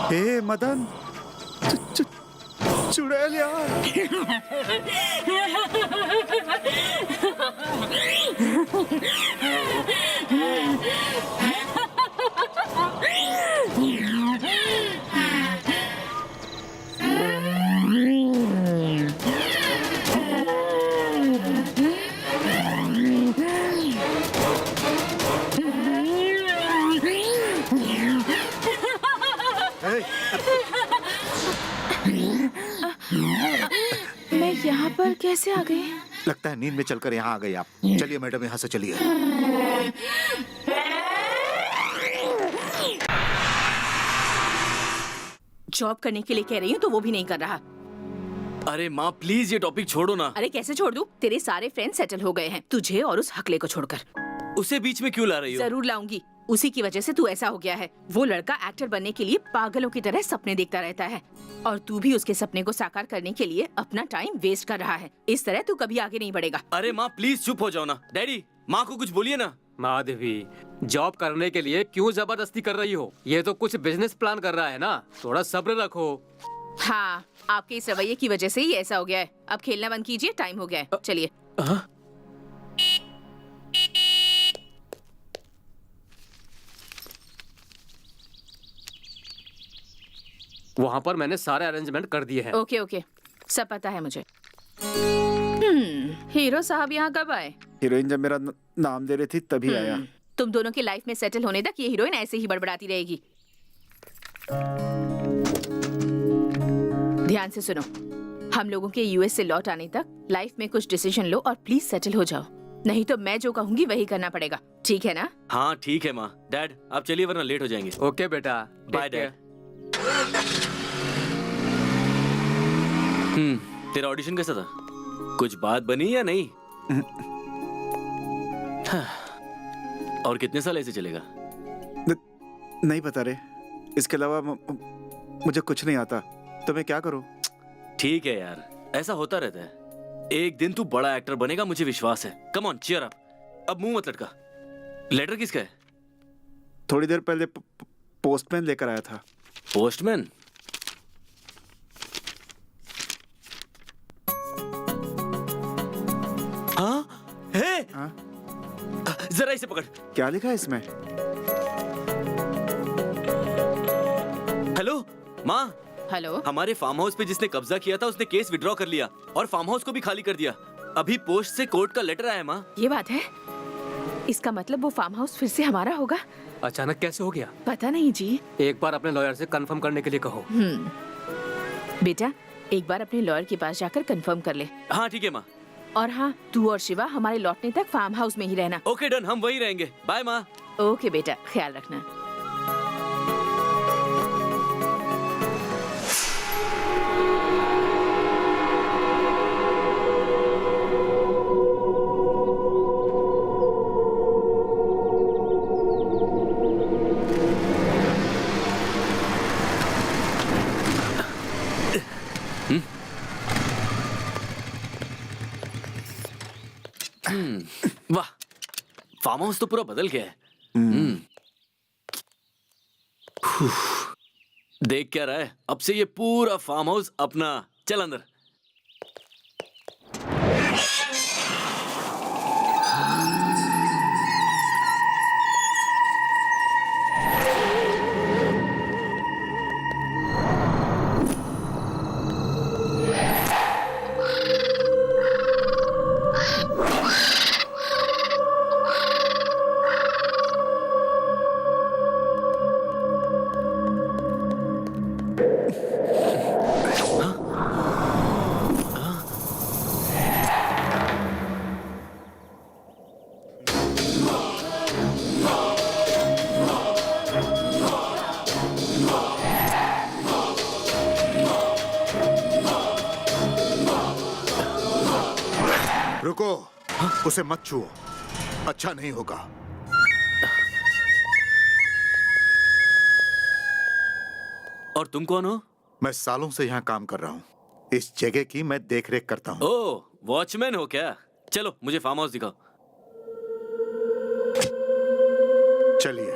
हे मदन, चुड़ैल यार। मैं यहाँ पर कैसे आ गई? लगता है नींद में चलकर यहाँ आ गई आप। चलिए मैडम, यहाँ से चलिए। जॉब करने के लिए कह रही हूँ तो वो भी नहीं कर रहा। अरे माँ प्लीज ये टॉपिक छोड़ो ना। अरे कैसे छोड़ दूँ? तेरे सारे फ्रेंड सेटल हो गए हैं, तुझे और उस हकले को छोड़कर। उसे बीच में क्यों ला रही हो? जरूर लाऊंगी, उसी की वजह से तू ऐसा हो गया है। वो लड़का एक्टर बनने के लिए पागलों की तरह सपने देखता रहता है और तू भी उसके सपने को साकार करने के लिए अपना टाइम वेस्ट कर रहा है। इस तरह तू कभी आगे नहीं बढ़ेगा। अरे माँ प्लीज चुप हो जाओ ना। डैडी, माँ को कुछ बोलिए ना। माधवी, जॉब करने के लिए क्यों जबरदस्ती कर रही हो? ये तो कुछ बिजनेस प्लान कर रहा है ना, थोड़ा सब्र रखो। हाँ, आपके इस रवैये की वजह से ही ऐसा हो गया है। अब खेलना बंद कीजिए, टाइम हो गया है, चलिए। वहाँ पर मैंने सारे अरेंजमेंट कर दिए हैं। ओके ओके, सब पता है मुझे। हीरो साहब यहाँ कब आए? हीरोइन जब मेरा नाम दे रही थी तभी आया। तुम दोनों की लाइफ में सेटल होने तक ये हीरोइन ऐसे ही बड़बड़ाती रहेगी। ध्यान से सुनो, हम लोगों के यूएस से लौट आने तक लाइफ में कुछ डिसीजन लो और प्लीज सेटल हो जाओ, नहीं तो मैं जो कहूँगी वही करना पड़ेगा, ठीक है ना? हाँ ठीक है माँ। डैड आप चलिए वरना लेट हो जाएंगे। ओके बेटा, बाय डैड। तेरा ऑडिशन कैसा था? कुछ बात बनी या नहीं? और कितने साल ऐसे चलेगा? नहीं पता रे, इसके अलावा मुझे कुछ नहीं आता, तो मैं क्या करूं? ठीक है यार, ऐसा होता रहता है। एक दिन तू बड़ा एक्टर बनेगा, मुझे विश्वास है। Come on, cheer up. अब मुंह मत लटका। लेटर किसका है? थोड़ी देर पहले पोस्टमैन लेकर आया था। पोस्टमैन? हाँ? हे? हाँ? जरा इसे पकड़। क्या लिखा है इसमें? हेलो माँ। हेलो। हमारे फार्म हाउस पे जिसने कब्जा किया था उसने केस विड्रॉ कर लिया और फार्म हाउस को भी खाली कर दिया। अभी पोस्ट से कोर्ट का लेटर आया माँ। ये बात है? इसका मतलब वो फार्म हाउस फिर से हमारा होगा? अचानक कैसे हो गया? पता नहीं जी। एक बार अपने लॉयर से कंफर्म करने के लिए कहो। बेटा, एक बार अपने लॉयर के पास जाकर कंफर्म कर ले। हाँ ठीक है माँ। और हाँ, तू और शिवा हमारे लौटने तक फार्म हाउस में ही रहना। ओके डन, हम वही रहेंगे। बाय माँ। ओके बेटा, ख्याल रखना। वाह, फार्म हाउस तो पूरा बदल गया है। देख क्या रहा है? अब से ये पूरा फार्म हाउस अपना। चल अंदर। रुको, उसे मत छुओ, अच्छा नहीं होगा। और तुम कौन हो? मैं सालों से यहाँ काम कर रहा हूँ। इस जगह की मैं देख रेख करता हूँ। ओह, वॉचमैन हो क्या? चलो मुझे फार्म हाउस दिखाओ। चलिए।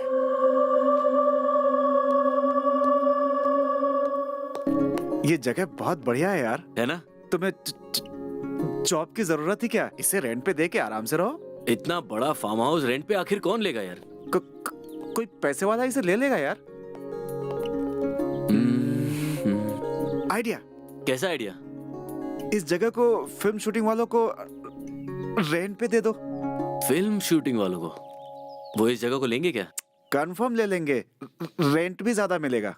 ये जगह बहुत बढ़िया है यार। है ना? तुम्हें जॉब की जरूरत ही क्या? इसे रेंट पे दे के आराम से रहो। इतना बड़ा फार्म हाउस रेंट पे आखिर कौन लेगा यार? कोई पैसे वाला इसे ले लेगा यार। आइडिया। कैसा आइडिया? इस जगह को फिल्म शूटिंग वालों को रेंट पे दे दो। फिल्म शूटिंग वालों को? वो इस जगह को लेंगे क्या? कंफर्म ले लेंगे, रेंट भी ज्यादा मिलेगा।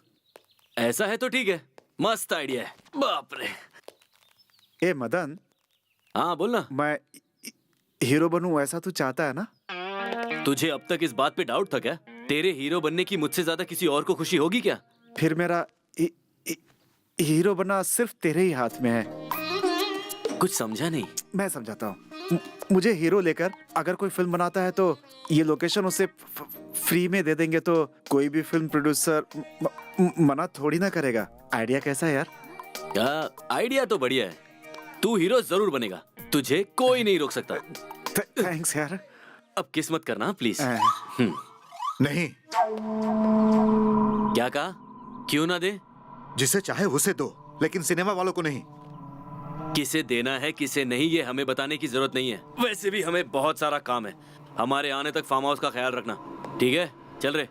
ऐसा है तो ठीक है, मस्त आइडिया है। बाप रे। ए मदन। हाँ बोलना। मैं हीरो बनूं ऐसा तू चाहता है ना? तुझे अब तक इस बात पे डाउट था क्या? तेरे हीरो बनने की मुझसे ज्यादा किसी और को खुशी होगी क्या? फिर मेरा हीरो बनना सिर्फ तेरे ही हाथ में है। कुछ समझा नहीं। मैं समझाता हूँ। मुझे हीरो लेकर अगर कोई फिल्म बनाता है तो ये लोकेशन उसे फ्री में दे देंगे, तो कोई भी फिल्म प्रोड्यूसर मना थोड़ी ना करेगा। आइडिया कैसा है यार? आइडिया तो बढ़िया है। तू हीरो जरूर बनेगा, तुझे कोई नहीं रोक सकता। थैंक्स यार। अब किस्मत करना प्लीज। नहीं। क्या कहा? क्यों ना दे? जिसे चाहे उसे दो, लेकिन सिनेमा वालों को नहीं। किसे देना है किसे नहीं ये हमें बताने की जरूरत नहीं है। वैसे भी हमें बहुत सारा काम है। हमारे आने तक फार्म हाउस का ख्याल रखना, ठीक है? चल रहे।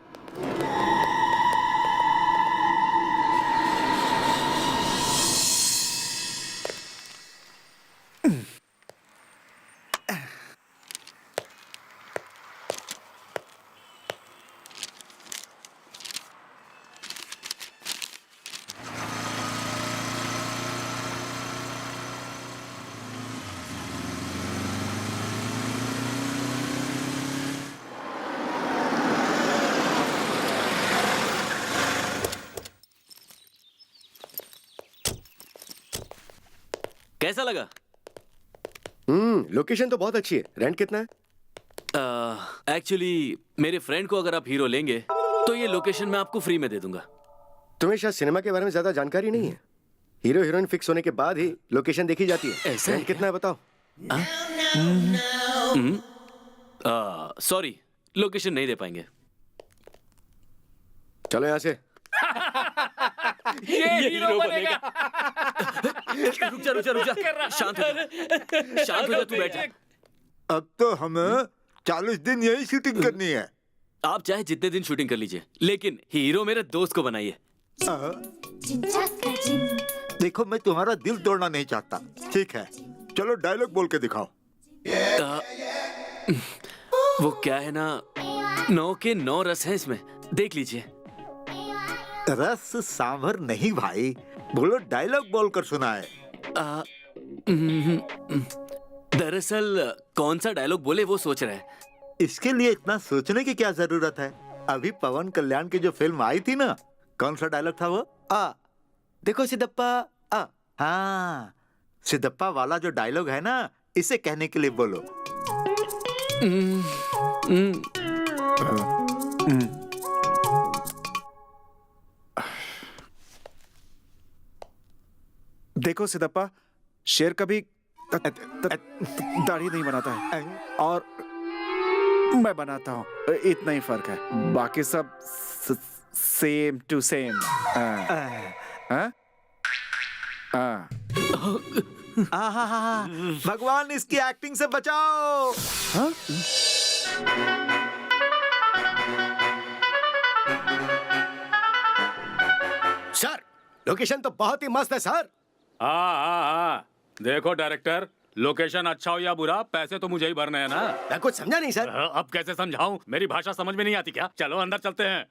कैसा लगा? लोकेशन तो बहुत अच्छी है। रेंट कितना है? एक्चुअली मेरे फ्रेंड को अगर आप हीरो लेंगे तो ये लोकेशन मैं आपको फ्री में दे दूंगा। तुम्हें शायद सिनेमा के बारे में ज्यादा जानकारी नहीं है। हीरो हीरोइन फिक्स होने के बाद ही लोकेशन देखी जाती है। ऐसा है रेंट कितना है बताओ? सॉरी, लोकेशन नहीं दे पाएंगे। चलो यहाँ से। ये हीरो बनेगा। रुक जा, शांत हो जा, तू बैठ जा। अब तो हमें 40 दिन यही शूटिंग करनी है। आप चाहे जितने दिन शूटिंग कर लीजिए, लेकिन हीरो मेरे दोस्त को बनाइए। देखो, मैं तुम्हारा दिल तोड़ना नहीं चाहता। ठीक है, चलो डायलॉग बोल के दिखाओ। वो क्या है ना, 9 के 9 रस हैं इसमें, देख लीजिए। रस सांभर नहीं भाई, बोलो डायलॉग बोल कर सुनाए। दरअसल कौन सा डायलॉग बोले वो सोच रहा है। इसके लिए इतना सोचने की क्या जरूरत है? अभी पवन कल्याण की जो फिल्म आई थी ना, कौन सा डायलॉग था वो? देखो सिद्धप्पा। हाँ, सिद्धप्पा वाला जो डायलॉग है ना, इसे कहने के लिए बोलो। देखो सिद्धप्पा, शेर कभी दाढ़ी नहीं बनाता है और मैं बनाता हूँ, इतना ही फर्क है। बाकी सब सेम टू सेम। भगवान इसकी एक्टिंग से बचाओ। सर, लोकेशन तो बहुत ही मस्त है सर। हाँ, देखो डायरेक्टर, लोकेशन अच्छा हो या बुरा, पैसे तो मुझे ही भरने हैं ना। मैं कुछ समझा नहीं सर। अब कैसे समझाऊं? मेरी भाषा समझ में नहीं आती क्या? चलो अंदर चलते हैं।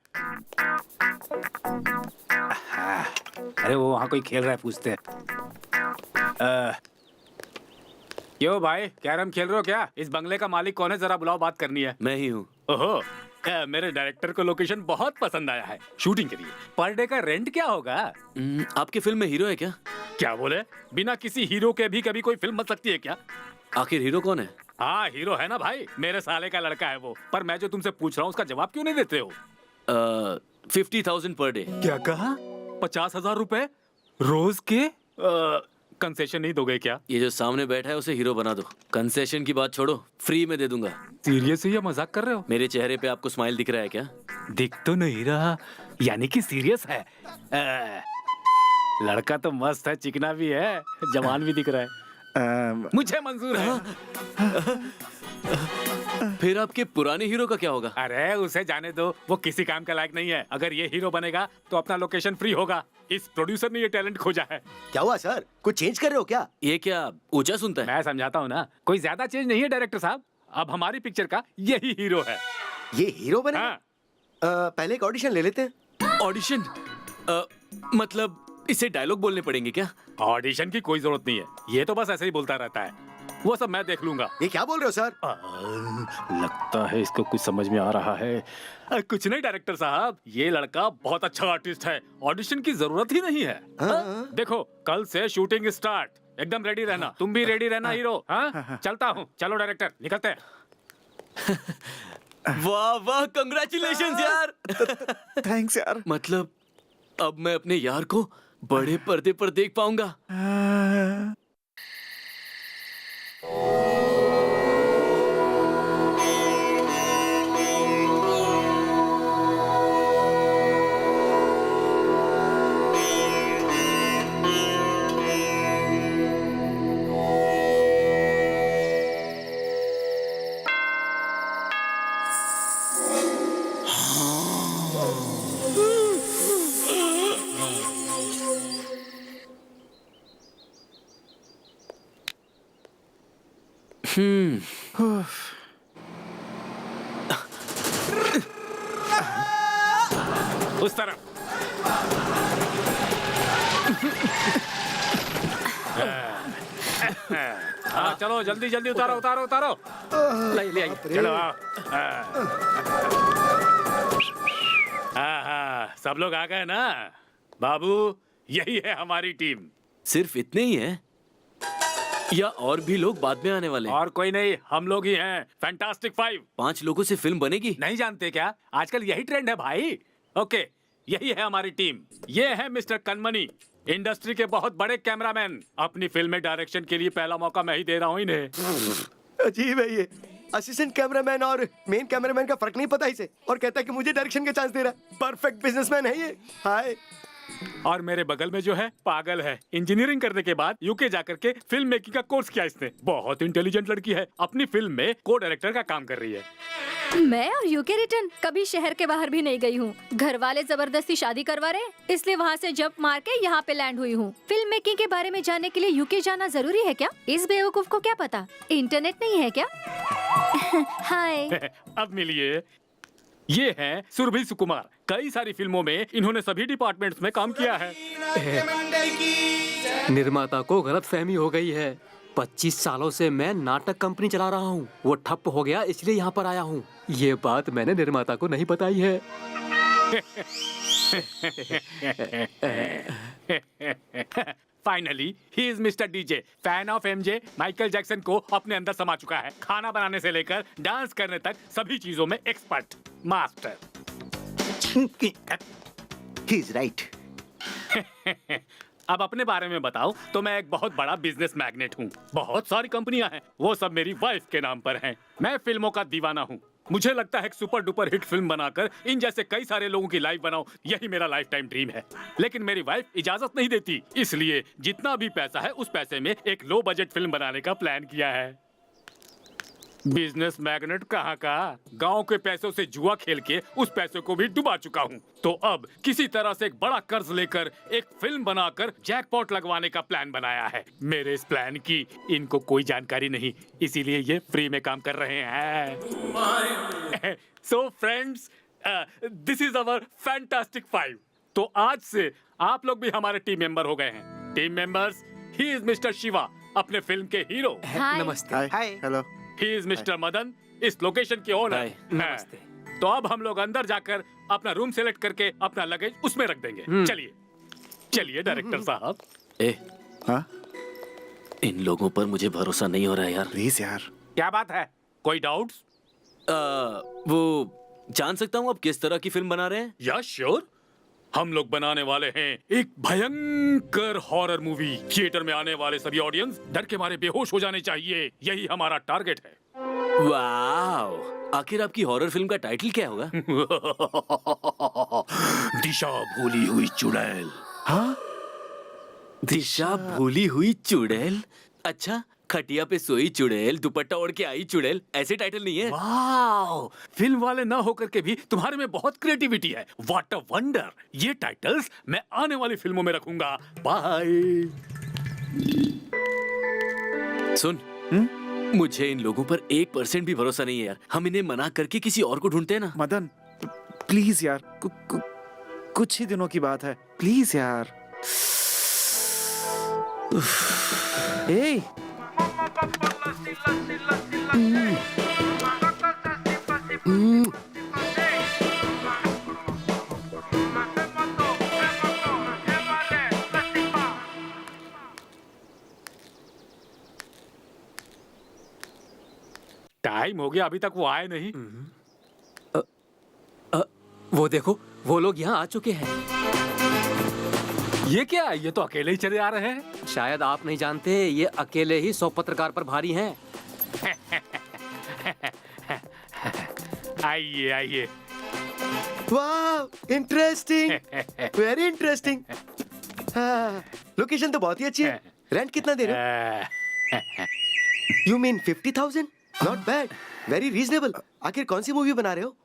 अरे वो वहाँ कोई खेल रहा है, पूछते हैं। क्यों भाई, कैरम खेल रहे हो क्या? इस बंगले का मालिक कौन है, जरा बुलाओ, बात करनी है। मैं ही हूँ। ओहो, मेरे डायरेक्टर को लोकेशन बहुत पसंद आया है शूटिंग के लिए। पर डे का रेंट क्या होगा? आपकी फिल्म में हीरो है क्या? क्या बोले? बिना किसी हीरो के भी कभी कोई फिल्म बन सकती है क्या? आखिर हीरो कौन है? हाँ हीरो है ना भाई, मेरे साले का लड़का है वो। पर मैं जो तुमसे पूछ रहा हूँ उसका जवाब क्यों नहीं देते हो? 50,000 पर डे। क्या कहा? 50,000 रुपए रोज के? कंसेशन नहीं दोगे क्या? ये जो सामने बैठा है उसे हीरो बना दो। कंसेशन की बात छोड़ो, फ्री में दे दूंगा। सीरियस है या मजाक कर रहे हो? मेरे चेहरे पे आपको स्माइल दिख रहा है क्या? दिख तो नहीं रहा, यानी कि सीरियस है। लड़का तो मस्त है, चिकना भी है, जवान भी दिख रहा है। मुझे मंजूर है। फिर आपके पुराने हीरो का क्या होगा? अरे उसे जाने दो, वो किसी काम का लायक नहीं है। अगर ये हीरो बनेगा तो अपना लोकेशन फ्री होगा। इस प्रोड्यूसर ने ये टैलेंट खोजा है। क्या हुआ सर, कुछ चेंज कर रहे हो क्या? ये क्या ऊंचा सुनता है? मैं समझाता हूँ ना, कोई ज्यादा चेंज नहीं है डायरेक्टर साहब। अब हमारी पिक्चर का यही हीरो है। ये हीरो बने? हाँ। पहले एक ऑडिशन ले लेते हैं। ऑडिशन? मतलब इसे डायलॉग बोलने पड़ेंगे क्या? ऑडिशन की कोई जरूरत नहीं है, ये तो बस ऐसे ही बोलता रहता है। वो सब मैं देख लूंगा। ये क्या बोल रहे हो सर? लगता है इसको कुछ समझ में आ रहा है। कुछ नहीं डायरेक्टर साहब, ये लड़का बहुत अच्छा आर्टिस्ट है, ऑडिशन की जरूरत ही नहीं है। देखो कल से शूटिंग स्टार्ट, एकदम रेडी रहना। तुम भी रेडी रहना हीरो। हाँ चलता हूँ, चलो डायरेक्टर निकलते हैं। वाह वाह, कंग्रेचुलेशंस यार। थैंक्स यार। मतलब अब मैं अपने यार को बड़े पर्दे पर देख पाऊंगा। उस तरफ। हाँ चलो जल्दी जल्दी उतारो उतारो उतारो। ले आइए। चलो आओ। हाँ हाँ सब लोग आ गए ना? बाबू यही है हमारी टीम। सिर्फ इतने ही हैं या और भी लोग बाद में आने वाले हैं? और कोई नहीं, हम लोग ही हैं, फैंटास्टिक 5। 5 लोगों से फिल्म बनेगी? नहीं जानते क्या, आजकल यही ट्रेंड है भाई। ओके, यही है हमारी टीम। ये है मिस्टर कनमनी, इंडस्ट्री के बहुत बड़े कैमरामैन। अपनी फिल्म में डायरेक्शन के लिए पहला मौका मैं ही दे रहा हूँ इन्हें। अजीब है ये, असिस्टेंट कैमरामैन और मेन कैमरामैन का फर्क नहीं पता इसे, और कहता है कि मुझे डायरेक्शन का चांस दे रहा है। परफेक्ट बिजनेसमैन है ये। हाय। और मेरे बगल में जो है पागल है, इंजीनियरिंग करने के बाद यूके जाकर के फिल्म मेकिंग का कोर्स किया इसने। बहुत इंटेलिजेंट लड़की है, अपनी फिल्म में को डायरेक्टर का काम कर रही है। मैं और यूके रिटर्न कभी शहर के बाहर भी नहीं गई हूँ। घर वाले जबरदस्ती शादी करवा रहे, इसलिए वहाँ से जंप मार के यहाँ पे लैंड हुई हूँ। फिल्म मेकिंग के बारे में जानने के लिए यूके जाना जरूरी है क्या? इस बेवकूफ को क्या पता, इंटरनेट नहीं है क्या? हाय। अब मिलिए, ये हैं सुरभि सुकुमार। कई सारी फिल्मों में इन्होंने सभी डिपार्टमेंट्स में काम किया है। निर्माता को गलतफहमी हो गई है। 25 सालों से मैं नाटक कंपनी चला रहा हूँ, वो ठप हो गया इसलिए यहाँ पर आया हूँ। ये बात मैंने निर्माता को नहीं बताई है। Finally he is mister DJ, fan of MJ. Michael Jackson को अपने अंदर समा चुका है। खाना बनाने से लेकर डांस करने तक सभी चीजों में expert, master. He is right. अब अपने बारे में बताओ तो मैं एक बहुत बड़ा बिजनेस मैग्नेट हूँ। बहुत सारी कंपनियां हैं, वो सब मेरी वाइफ के नाम पर हैं। मैं फिल्मों का दीवाना हूँ। मुझे लगता है एक सुपर डुपर हिट फिल्म बनाकर इन जैसे कई सारे लोगों की लाइफ बनाऊं, यही मेरा लाइफ टाइम ड्रीम है। लेकिन मेरी वाइफ इजाजत नहीं देती, इसलिए जितना भी पैसा है उस पैसे में एक लो बजट फिल्म बनाने का प्लान किया है। बिजनेस मैग्नेट कहाँ का, गांव के पैसों से जुआ खेल के उस पैसे को भी डुबा चुका हूँ। तो अब किसी तरह से एक बड़ा कर्ज लेकर एक फिल्म बनाकर जैकपॉट लगवाने का प्लान बनाया है। मेरे इस प्लान की इनको कोई जानकारी नहीं, इसीलिए ये फ्री में काम कर रहे हैं। So friends, this is our fantastic 5। तो आज से आप लोग भी हमारे टीम मेंबर हो गए हैं। Team members, he is Mr Shiva, अपने फिल्म के हीरो। नमस्ते। Hi. Hello. He is Mr Madan, इस लोकेशन के ओनर। हाय। नमस्ते। तो अब हम लोग अंदर जाकर अपना रूम सेलेक्ट करके अपना लगेज उसमें रख देंगे। चलिए चलिए डायरेक्टर साहब। ए, हाँ? इन लोगों पर मुझे भरोसा नहीं हो रहा है यार। प्लीज यार। क्या बात है, कोई डाउट्स? वो जान सकता हूँ आप किस तरह की फिल्म बना रहे हैं? या श्योर, हम लोग बनाने वाले हैं एक भयंकर हॉरर मूवी। थिएटर में आने वाले सभी ऑडियंस डर के मारे बेहोश हो जाने चाहिए, यही हमारा टारगेट है। वाओ, आखिर आपकी हॉरर फिल्म का टाइटल क्या होगा? दिशा भूली हुई चुड़ैल। हाँ? दिशा भूली हुई चुड़ैल? अच्छा, खटिया पे सोई चुड़ैल, दुपट्टा ओढ़ के आई चुड़ैल, ऐसे टाइटल नहीं है? वाओ, फिल्म वाले ना होकर के भी तुम्हारे में बहुत क्रिएटिविटी है। What a wonder. ये टाइटल्स मैं आने वाली फिल्मों में रखूंगा। बाय। सुन, मुझे इन लोगों पर 1% भी भरोसा नहीं है यार। हम इन्हें मना करके किसी और को ढूंढते हैं ना। मदन, प्लीज यार, कुछ ही दिनों की बात है, प्लीज यार। ए, टाइम हो गया, अभी तक वो आए नहीं। वो देखो, वो लोग यहाँ आ चुके हैं। ये क्या है? ये तो अकेले ही चले आ रहे हैं। शायद आप नहीं जानते, ये अकेले ही 100 पत्रकार पर भारी हैं। आइए आइए। वाह, इंटरेस्टिंग, वेरी इंटरेस्टिंग। लोकेशन तो बहुत ही अच्छी है। रेंट कितना दे रहे हो? You mean 50,000? Not bad, very reasonable. आखिर कौन सी मूवी बना रहे हो?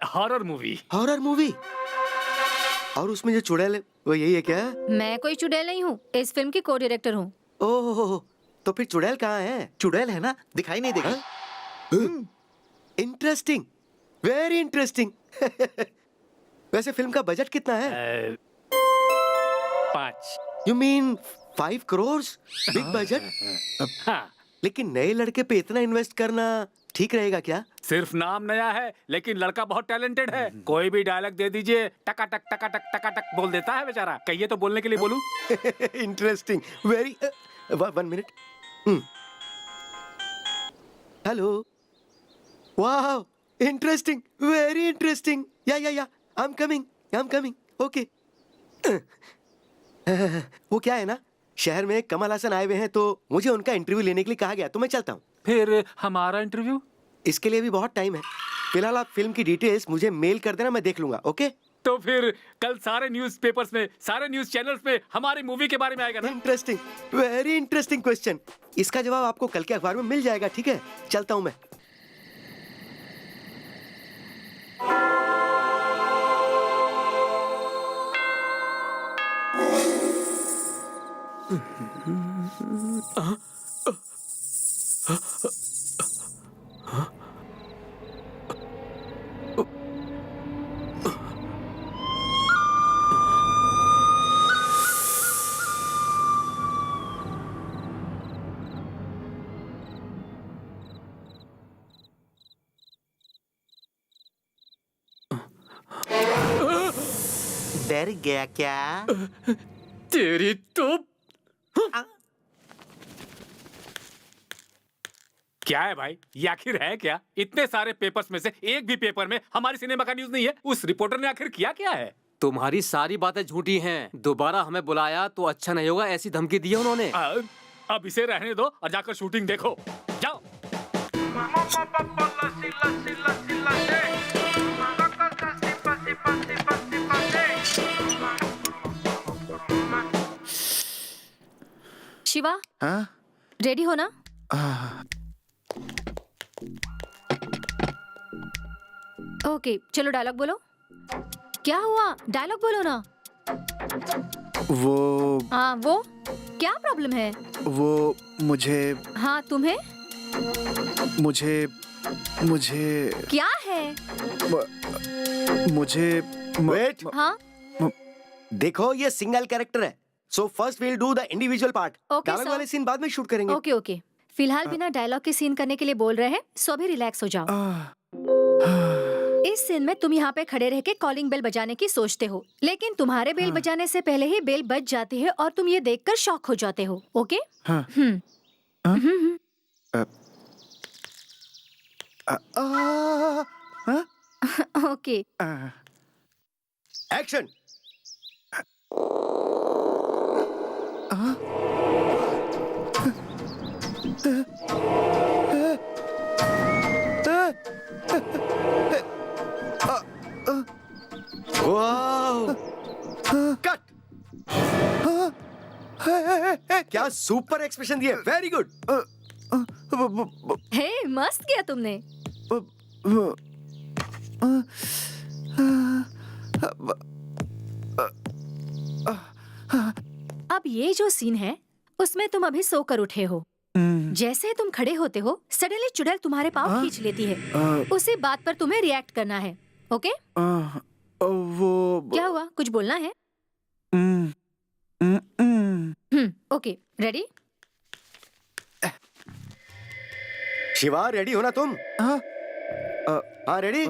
Horror movie. Horror movie? और उसमें जो चुड़ैल है वो यही है क्या? मैं कोई चुड़ैल नहीं हूँ, इस फिल्म की को डायरेक्टर हूँ। ओह, तो फिर चुड़ैल कहाँ है? चुड़ैल है ना, दिखाई नहीं देगा। Interesting, very interesting. वैसे फिल्म का बजट कितना है? 5। You mean 5 crore? Big budget. हाँ, लेकिन नए लड़के पे इतना इन्वेस्ट करना ठीक रहेगा क्या? सिर्फ नाम नया है, लेकिन लड़का बहुत टैलेंटेड है। कोई भी डायलॉग दे दीजिए, टकाटक टकाटक टकाटक बोल देता है बेचारा। कहिए तो बोलने के लिए बोलूं? Interesting, very. 1 मिनट। हेलो। वाह, इंटरेस्टिंग, वेरी इंटरेस्टिंग। या आई एम कमिंग। ओके। वो क्या है ना, शहर में कमल हासन आए हुए हैं, तो मुझे उनका इंटरव्यू लेने के लिए कहा गया, तो मैं चलता हूँ। फिर हमारा इंटरव्यू? इसके लिए भी बहुत टाइम है। फिलहाल आप फिल्म की डिटेल्स मुझे मेल कर देना, मैं देख लूंगा। ओके? तो फिर कल सारे न्यूज़पेपर्स में, सारे न्यूज़ चैनल्स में हमारी मूवी के बारे में आएगा ना? Interesting, very interesting question. इसका जवाब आपको कल के अखबार में मिल जाएगा। ठीक है, चलता हूँ मैं। डर गया क्या? तेरी तो क्या है भाई, ये आखिर है क्या? इतने सारे पेपर्स में से एक भी पेपर में हमारी सिनेमा का न्यूज़ नहीं है। उस रिपोर्टर ने आखिर किया क्या है? तुम्हारी सारी बातें झूठी हैं। दोबारा हमें बुलाया तो अच्छा नहीं होगा, ऐसी धमकी दी है उन्होंने। अब इसे रहने दो और जाकर शूटिंग देखो। जाओ। शिवा, हाँ? रेडी हो ना? ओके, चलो डायलॉग बोलो। क्या हुआ? डायलॉग बोलो ना। वो हाँ, वो क्या प्रॉब्लम है? वो मुझे हाँ, तुम्हें मुझे मुझे क्या है? मुझे वेट, हाँ, देखो ये सिंगल कैरेक्टर है, so first we'll do the individual part. Okay, dialogue sir. वाले सीन बाद में शूट करेंगे। Okay okay. फिलहाल बिना डायलॉग के सीन करने के लिए बोल रहे हैं, सो अभी रिलैक्स हो जाओ। इस सीन में तुम यहाँ पे खड़े रह के कॉलिंग बेल बजाने की सोचते हो, लेकिन तुम्हारे बेल बजाने से पहले ही बेल बज जाती है और तुम ये देखकर शॉक हो जाते हो। ओके? हाँ। ओके। एक्शन। वाह, कट। क्या सुपर एक्सप्रेशन दिए, वेरी गुड। हे, मस्त किया तुमने। अब ये जो सीन है उसमें तुम अभी सोकर उठे हो। जैसे ही तुम खड़े होते हो सडनली चुड़ैल तुम्हारे पाँव खींच लेती है। उसी बात पर तुम्हें रिएक्ट करना है। ओके? वो क्या हुआ, कुछ बोलना है? Okay, ready? शिवा, रेडी हो ना तुम? हाँ रेडी।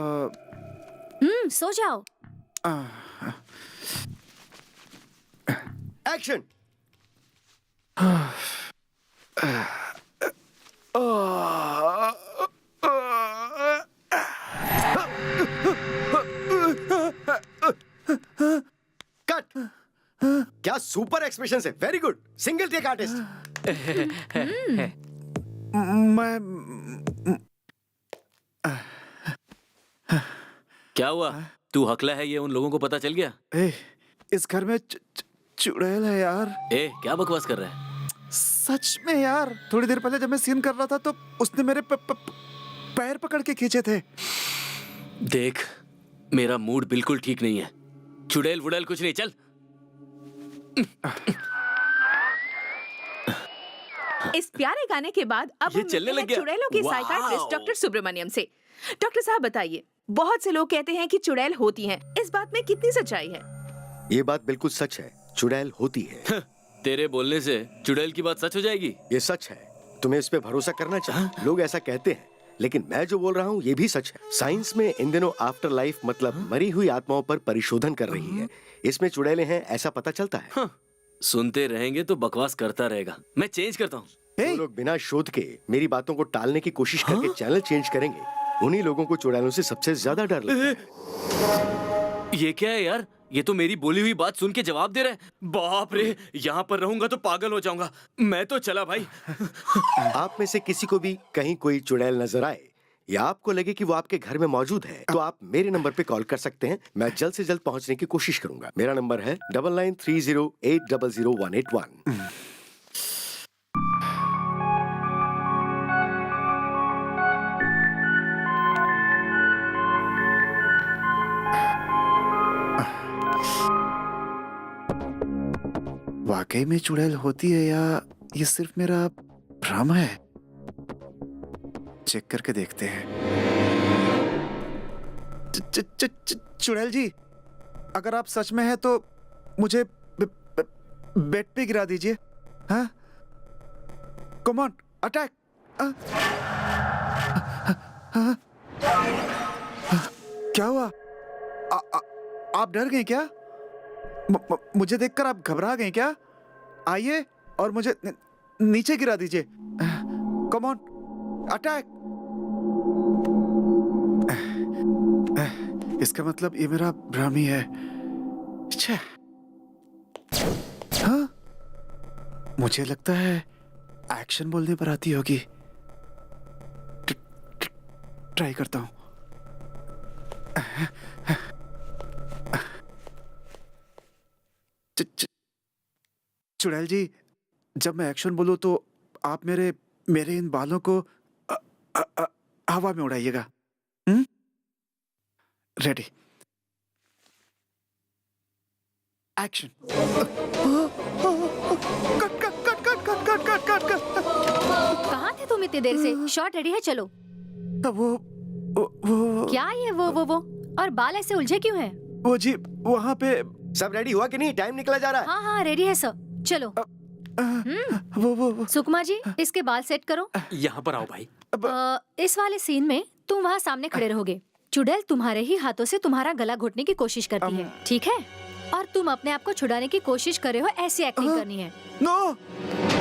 सो जाओ। एक्शन। कट। क्या सुपर एक्सप्रेशन है, very good. Single take artist. मैं क्या हुआ? तू हकला है, ये उन लोगों को पता चल गया? इस घर में चुड़ैल है यार। क्या बकवास कर रहा है? सच में यार, थोड़ी देर पहले जब मैं सीन कर रहा था तो उसने मेरे पैर पकड़ के खींचे थे। देख, मेरा मूड बिल्कुल ठीक नहीं है। चुड़ैल वुड़ैल कुछ नहीं, चल। इस प्यारे गाने के बाद अब ये हम चलने मिलते लग हैं गया। चुड़ैलों के वाह! साइकियाट्रिस्ट डॉक्टर सुब्रमण्यम से। डॉक्टर साहब बताइए, बहुत से लोग कहते हैं कि चुड़ैल होती हैं। इस बात में कितनी सच्चाई है? ये बात बिल्कुल सच है, चुड़ैल होती है। तेरे बोलने से चुड़ैल की बात सच हो जाएगी? ये सच है, तुम्हें इस पे भरोसा करना चाहिए। लोग ऐसा कहते हैं, लेकिन मैं जो बोल रहा हूँ ये भी सच है। साइंस में इन दिनों आफ्टर लाइफ मतलब मरी हुई आत्माओं पर परिशोधन कर रही है। इसमें चुड़ैलें हैं ऐसा पता चलता है। सुनते रहेंगे तो बकवास करता रहेगा। मैं चेंज करता हूँ। जो लोग बिना शोध के मेरी बातों को टालने की कोशिश करके चैनल चेंज करेंगे, उन्हीं लोगों को चुड़ैलों से सबसे ज्यादा डर लगता है। ये क्या है यार? ये तो मेरी बोली हुई बात सुन के जवाब दे रहा है। बाप रे, यहाँ पर रहूंगा तो पागल हो जाऊंगा। मैं तो चला भाई। आप में से किसी को भी कहीं कोई चुड़ैल नजर आए या आपको लगे कि वो आपके घर में मौजूद है, तो आप मेरे नंबर पे कॉल कर सकते हैं। मैं जल्द से जल्द पहुंचने की कोशिश करूंगा। मेरा नंबर है 9930800181। वाकई में चुड़ैल होती है या ये सिर्फ मेरा भ्रम है? चेक करके देखते हैं। चुड़ैल जी, अगर आप सच में हैं तो मुझे बेड पे गिरा दीजिए। हाँ, कम ऑन, अटैक। क्या हुआ? आप डर गए क्या? मुझे देखकर आप घबरा गए क्या? आइए और मुझे नीचे गिरा दीजिए। Come on, attack. इसका मतलब ये मेरा भ्रम ही है। हाँ, मुझे लगता है एक्शन बोलने पर आती होगी। ट्राई करता हूं। चुड़ैल जी, जब मैं एक्शन बोलूं तो आप मेरे इन बालों को हवा में उड़ाइएगा। Ready, action. Cut cut cut cut cut cut cut cut cut. कहाँ थे तुम इतनी देर से? शॉट रेडी है, चलो। वो क्या ये वो और बाल ऐसे उलझे क्यों हैं? वो जी वहाँ पे। सब रेडी हुआ कि नहीं? टाइम निकला जा रहा है। हाँ हाँ रेडी है सर, चलो। वो सुकमा जी, इसके बाल सेट करो। यहाँ पर आओ भाई। इस वाले सीन में तुम वहाँ सामने खड़े रहोगे। चुड़ैल तुम्हारे ही हाथों से तुम्हारा गला घोटने की कोशिश करती है, ठीक है? और तुम अपने आप को छुड़ाने की कोशिश कर रहे हो, ऐसी एक्टिंग करनी है। No,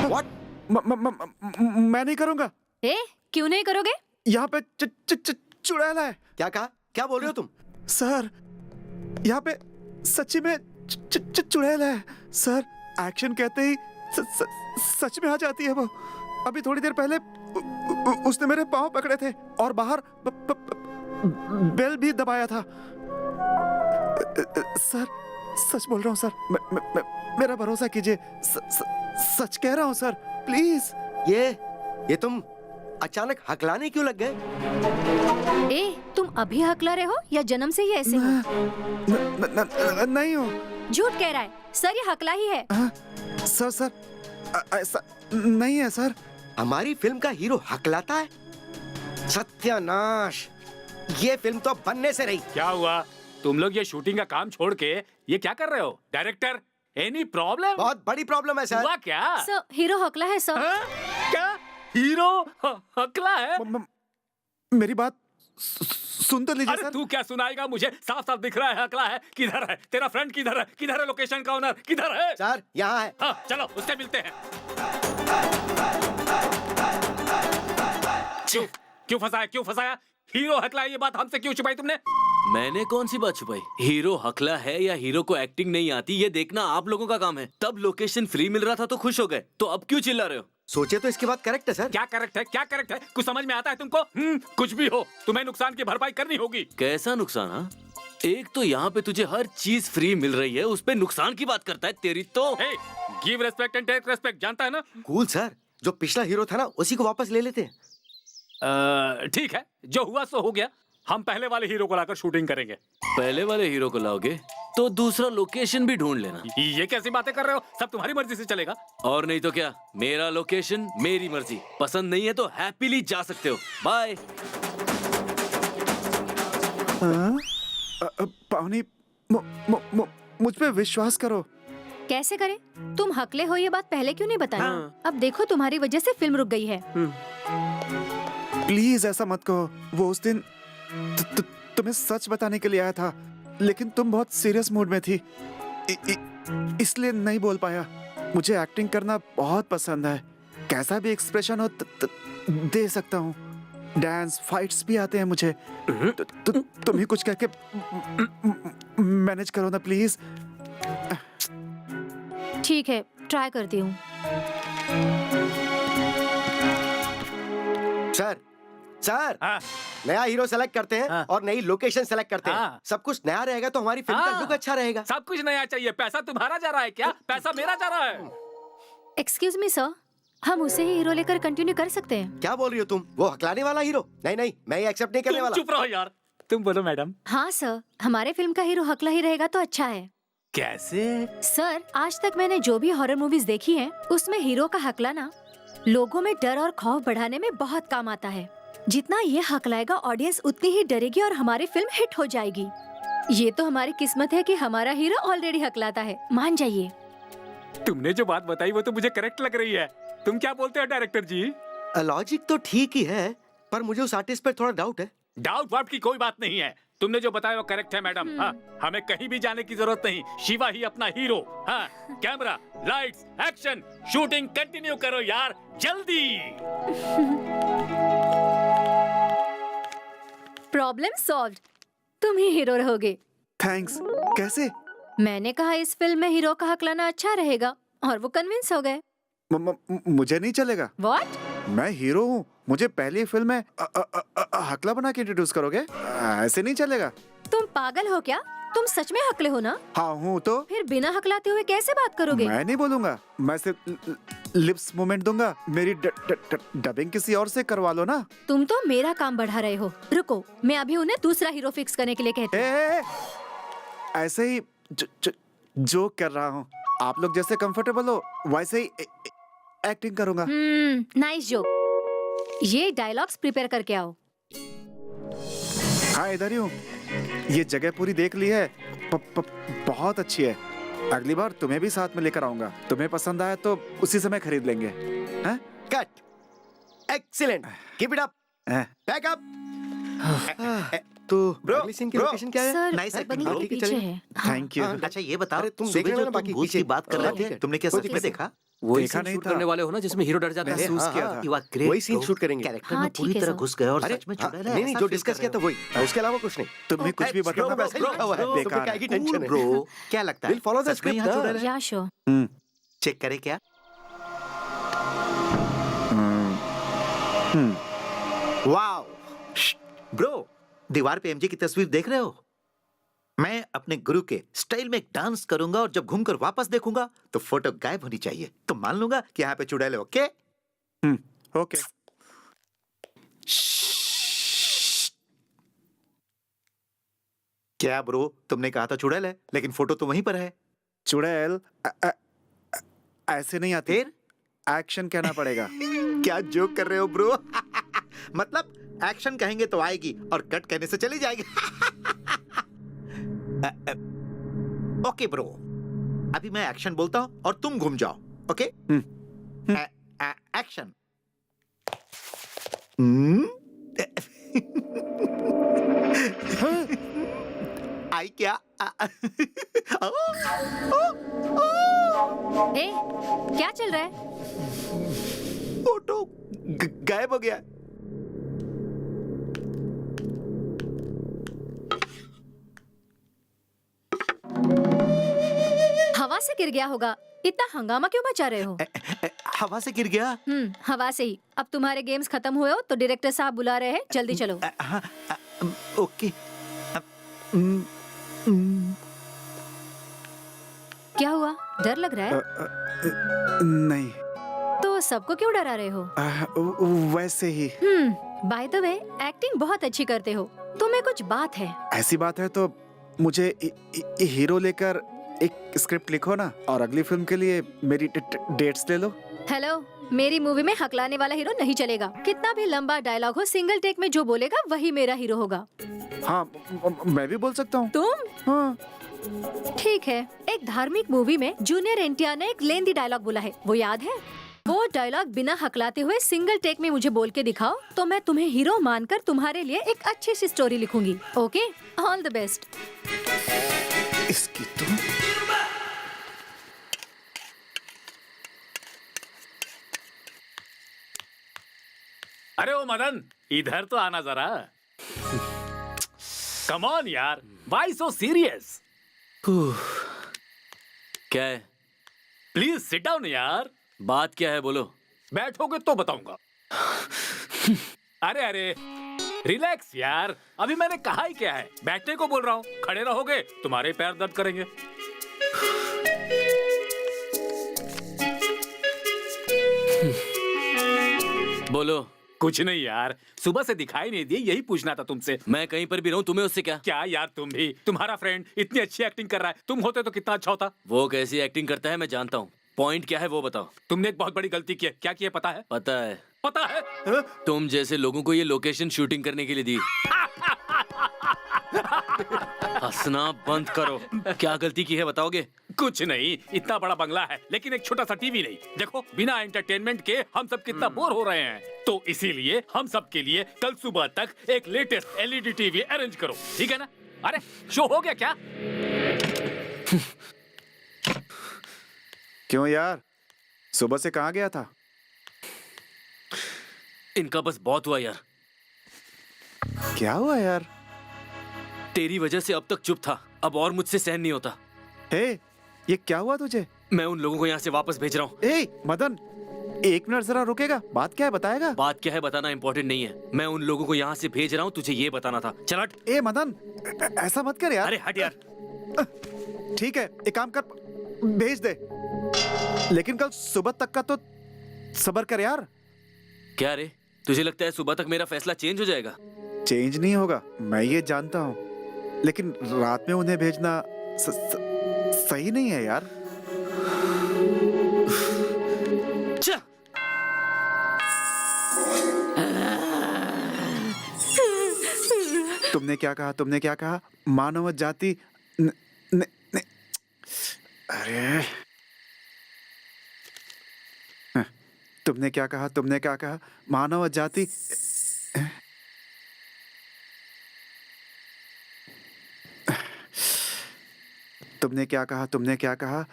what? मैं नहीं करूंगा। ए, क्यों नहीं करोगे? यहाँ पे चुड़ैल है। क्या कहा? क्या बोल रहे हो तुम? सर, यहाँ पे सच्ची में चुड़ैल है। सर, एक्शन कहते ही सच में आ जाती है वो। अभी थोड़ी देर पहले उसने मेरे पाँव पकड़े थे और बाहर बेल भी दबाया था। सर, सच बोल रहा हूँ सर, मेरा भरोसा कीजिए। सच कह रहा हूँ सर, प्लीज। ये तुम अचानक हकलाने क्यों लग गए? ए, तुम अभी हकला रहे हो या जन्म से ही ऐसे हो? नहीं हूँ। झूठ कह रहा है सर, ये हकला ही है। सर, ऐसा नहीं है सर। हमारी फिल्म का हीरो हकलाता है? सत्यानाश, ये फिल्म तो बनने से रही। क्या हुआ? तुम लोग ये शूटिंग का काम छोड़ के ये क्या कर रहे हो? Director, any problem? बहुत बड़ी प्रॉब्लम है सर। हुआ क्या? सर, हीरो हकला है सर। हाँ? क्या हीरो हकला है? मेरी बात सुन तो लीजिए अरे सर। तू क्या सुनाएगा मुझे? साफ साफ दिख रहा है हकला है। किधर है तेरा फ्रेंड? किधर है? किधर है लोकेशन का ओनर? किधर है? सर, यहाँ है। हाँ, चलो उससे मिलते हैं। क्यों फंसाया? क्यों फंसाया? हीरो हकला है, ये बात हमसे क्यों छुपाई तुमने? मैंने कौन सी बात छुपाई? हीरो हकला है या हीरो को एक्टिंग नहीं आती ये देखना आप लोगों का काम है। तब लोकेशन फ्री मिल रहा था तो खुश हो गए, तो अब क्यों चिल्ला रहे हो? सोचे तो इसकी बात करेक्ट है सर। क्या करेक्ट है? क्या करेक्ट है? कुछ समझ में आता है तुमको? कुछ भी हो, तुम्हें नुकसान की भरपाई करनी होगी। कैसा नुकसान? हाँ, एक तो यहाँ पे तुझे हर चीज फ्री मिल रही है, उस पे नुकसान की बात करता है। तेरी तो give respect and take respect, जानता है ना? कूल सर, जो पिछला हीरो था ना उसी को वापस ले लेते हैं। ठीक है, जो हुआ सो हो गया। हम पहले वाले हीरो को लाकर शूटिंग करेंगे। पहले वाले हीरो को लाओगे तो दूसरा लोकेशन भी ढूंढ लेना। ये कैसी बातें कर रहे हो? सब तुम्हारी मर्जी से चलेगा। और नहीं तो क्या, मेरा लोकेशन मेरी मर्जी। पसंद नहीं है तो हैप्पीली जा सकते हो। बाय। पावनी, मुझ पे विश्वास करो। कैसे करें? तुम हकले हो ये बात पहले क्यों नहीं बताया? हाँ। अब देखो तुम्हारी वजह से फिल्म रुक गई है। प्लीज ऐसा मत कहो। वो उस दिन तुम्हें सच बताने के लिए आया था, लेकिन तुम बहुत सीरियस मूड में थी, इसलिए नहीं बोल पाया। मुझे एक्टिंग करना बहुत पसंद है। कैसा भी एक्सप्रेशन हो दे सकता हूँ। डांस, फाइट्स भी आते हैं मुझे। तुम ही कुछ करके मैनेज करो ना प्लीज। ठीक है, ट्राई करती हूँ। सर, हाँ। नया हीरो सेलेक्ट करते हैं हाँ। और नई लोकेशन सेलेक्ट करते हैं। हाँ। सब कुछ नया रहेगा तो हमारी फिल्म का हाँ। लुक अच्छा रहेगा। सब कुछ नया चाहिए। पैसा तुम्हारा जा रहा है क्या? पैसा मेरा जा रहा है। एक्सक्यूज मी सर, हम उसे ही हीरो लेकर कंटिन्यू कर सकते हैं। क्या बोल रही हो तुम? वो हकलाने वाला हीरो? नहीं, मैं ये एक्सेप्ट नहीं करने तुम वाला। चुप रहो यार। तुम बोलो मैडम। हाँ सर, हमारे फिल्म का हीरो हकला ही रहेगा तो अच्छा है। कैसे? सर, आज तक मैंने जो भी हॉरर मूवीज देखी हैं, उसमें हीरो का हकलाना लोगों में डर और खौफ बढ़ाने में बहुत काम आता है। जितना ये हकलाएगा ऑडियंस उतनी ही डरेगी और हमारी फिल्म हिट हो जाएगी। ये तो हमारी किस्मत है कि हमारा हीरो ऑलरेडी हकलाता है, मान जाइए। तुमने जो बात बताई वो तो मुझे करेक्ट लग रही है। तुम क्या बोलते हो डायरेक्टर जी? लॉजिक तो ठीक ही है, पर मुझे उस आर्टिस्ट पर थोड़ा डाउट है। डाउट वाट की कोई बात नहीं है। तुमने जो बताया वो करेक्ट है मैडम। हाँ, हमें कहीं भी जाने की जरूरत नहीं। शिवा ही अपना हीरो। हाँ, camera, lights, action, shooting continue करो यार, जल्दी। प्रॉब्लम सॉल्व्ड, तुम ही हीरो रहोगे। थैंक्स। कैसे? मैंने कहा इस फिल्म में हीरो का हकलाना अच्छा रहेगा और वो कन्विंस हो गए। मुझे नहीं चलेगा। व्हाट? मैं हीरो हूँ, मुझे पहली फिल्म में हकला बना के इंट्रोड्यूस करोगे? ऐसे नहीं चलेगा। तुम पागल हो क्या? तुम सच में हकले हो ना? हाँ हूँ तो। फिर बिना हकलाते हुए कैसे बात करोगे? मैं नहीं बोलूंगा, मैं सिर्फ लिप्स मूवमेंट दूंगा। मेरी डबिंग किसी और से करवा लो ना। तुम तो मेरा काम बढ़ा रहे हो। रुको, मैं अभी उन्हें दूसरा हीरो फिक्स करने के लिए कहती हूँ। ऐसे ही जोक कर रहा हूँ। आप लोग जैसे कंफर्टेबल हो वैसे ही एक्टिंग करूंगा। Nice joke. ये डायलॉग्स प्रिपेयर करके आओ। हाँ, इधर ही हूँ। ये जगह पूरी देख ली है। बहुत अच्छी है। अगली बार तुम्हें भी साथ में लेकर आऊंगा। तुम्हें पसंद आया तो उसी समय खरीद लेंगे। हाँ? Cut. Excellent, keep it up, back up. तो अगली सीन की लोकेशन क्या है? सर, नाइस एक्टिंग, बंगले ब्रो। के पीछे है। Thank you. अच्छा ये बताओ, अरे तुम सुबह देख जो लेना तुम बाकी भूत पीछे। की बात कर हाँ, रहे ठीक थे, है। तुमने क्या कोई सच में दिक्कत देखा? वही देखा सीन नहीं शूट था। करने वाले हो ना जिसमें हीरो डर जाता है। महसूस किया था। You are great, वही सीन bro. शूट करेंगे। कैरेक्टर हाँ, में पूरी ठीक है, तरह सो। घुस गए और अरे सच में हाँ, चुड़ैल है, नहीं नहीं ऐसा जो feel डिस्कस कर किया था रहे वही, उसके अलावा कुछ नहीं। तुम्हें कुछ भी ब्रो, बताना वैसे ही लिखा हुआ है, तो फिर बेकार क्या की है। टेंशन है? ब्रो क्या लगता है We'll follow the सच में script यहाँ ना। चुड़ैल है? या श्योर। हम्म, चेक करे क्या? वाओ ब्रो, दीवार पे एमजे की तस्वीर देख रहे हो? मैं अपने गुरु के स्टाइल में एक डांस करूंगा और जब घूमकर वापस देखूंगा तो फोटो गायब होनी चाहिए, तो मान लूंगा कि यहाँ पे चुड़ैल है। ओके? ओके। क्या ब्रो, तुमने कहा था चुड़ैल है, लेकिन फोटो तो वहीं पर है। चुड़ैल ऐसे नहीं आती, फिर एक्शन कहना पड़ेगा। क्या जोक कर रहे हो ब्रो? मतलब एक्शन कहेंगे तो आएगी और कट कहने से चली जाएगी। ओके ब्रो, अभी मैं एक्शन बोलता हूं और तुम घूम जाओ। ओके? एक्शन। आई क्या? ए, क्या चल रहा है? फोटो गायब हो गया। हवा से गिर गया होगा। इतना हंगामा क्यों मचा रहे हो? हवा से गिर गया। हवा से ही। अब तुम्हारे गेम्स खत्म हुए हो तो डायरेक्टर साहब बुला रहे हैं, जल्दी चलो। ओके। क्या हुआ? डर लग रहा है? नहीं, तो सबको क्यों डरा रहे हो? वैसे ही। बाय द वे, एक्टिंग बहुत अच्छी करते हो। तुम्हें कुछ बात है? ऐसी बात है तो मुझे हीरो लेकर एक स्क्रिप्ट लिखो ना, और अगली फिल्म के लिए मेरी डेट्स ले लो। हेलो, मेरी मूवी में हकलाने वाला हीरो नहीं चलेगा। कितना भी लंबा डायलॉग हो, सिंगल टेक में जो बोलेगा वही मेरा हीरो होगा। हाँ, मैं भी बोल सकता हूँ। तुम? हाँ। ठीक है। एक धार्मिक मूवी में जूनियर एनटीआर ने एक लेंदी डायलॉग बोला है, वो याद है? वो डायलॉग बिना हकलाते हुए सिंगल टेक में मुझे बोल के दिखाओ, तो मैं तुम्हें हीरो मानकर तुम्हारे लिए एक अच्छी सी स्टोरी लिखूंगी। ओके? All the best. इसकी तो अरे ओ मदन, इधर तो आना जरा। कम ऑन यार, व्हाई सो सीरियस? क्या है? प्लीज सिट डाउन यार। बात क्या है, बोलो। बैठोगे तो बताऊंगा। अरे अरे रिलैक्स यार, अभी मैंने कहा ही क्या है, बैठने को बोल रहा हूँ। खड़े रहोगे तुम्हारे पैर दर्द करेंगे। बोलो। कुछ नहीं यार, सुबह से दिखाई नहीं दिए, यही पूछना था तुमसे। मैं कहीं पर भी रहूं, तुम्हें उससे क्या? क्या यार, तुम भी, तुम्हारा फ्रेंड इतनी अच्छी एक्टिंग कर रहा है, तुम होते तो कितना अच्छा होता। वो कैसी एक्टिंग करता है मैं जानता हूँ। पॉइंट क्या है वो बताओ। तुमने एक बहुत बड़ी गलती की है। क्या की है पता है? पता है। पता है? तुम जैसे लोगों को ये लोकेशन शूटिंग करने के लिए दी। हंसना बंद करो। क्या गलती की है बताओगे? कुछ नहीं, इतना बड़ा बंगला है लेकिन एक छोटा सा टीवी नहीं। देखो, बिना एंटरटेनमेंट के हम सब कितना बोर हो रहे हैं, तो इसीलिए हम सब के लिए कल सुबह तक एक लेटेस्ट एलईडी टीवी अरेंज करो, ठीक है ना? अरे शो हो गया क्या? क्यों यार, सुबह से कहाँ गया था? इनका बस बहुत हुआ यार। क्या हुआ यार? तेरी वजह से अब तक चुप था, अब और मुझसे सहन नहीं होता। हे, ये क्या हुआ तुझे? मैं उन लोगों को यहाँ से वापस भेज रहा हूँ। ए मदन, एक मिनट जरा रुकेगा? बात क्या है बताएगा? बात क्या है बताना इम्पोर्टेंट नहीं है। मैं उन लोगों को यहाँ से भेज रहा हूँ, तुझे ये बताना था। चल हट। ए मदन, ऐसा मत कर यार। अरे हट यार। ठीक है, एक काम कर, भेज दे, लेकिन कल सुबह तक का तो सब्र कर यार। क्या रे, तुझे लगता है सुबह तक मेरा फैसला चेंज हो जाएगा? चेंज नहीं होगा, मैं ये जानता हूँ, लेकिन रात में उन्हें भेजना सही नहीं है यार। तुमने क्या कहा? तुमने क्या कहा? मानव जाति अरे तुमने क्या कहा? तुमने क्या कहा? मानव जाति तुमने क्या कहा? तुमने क्या कहा?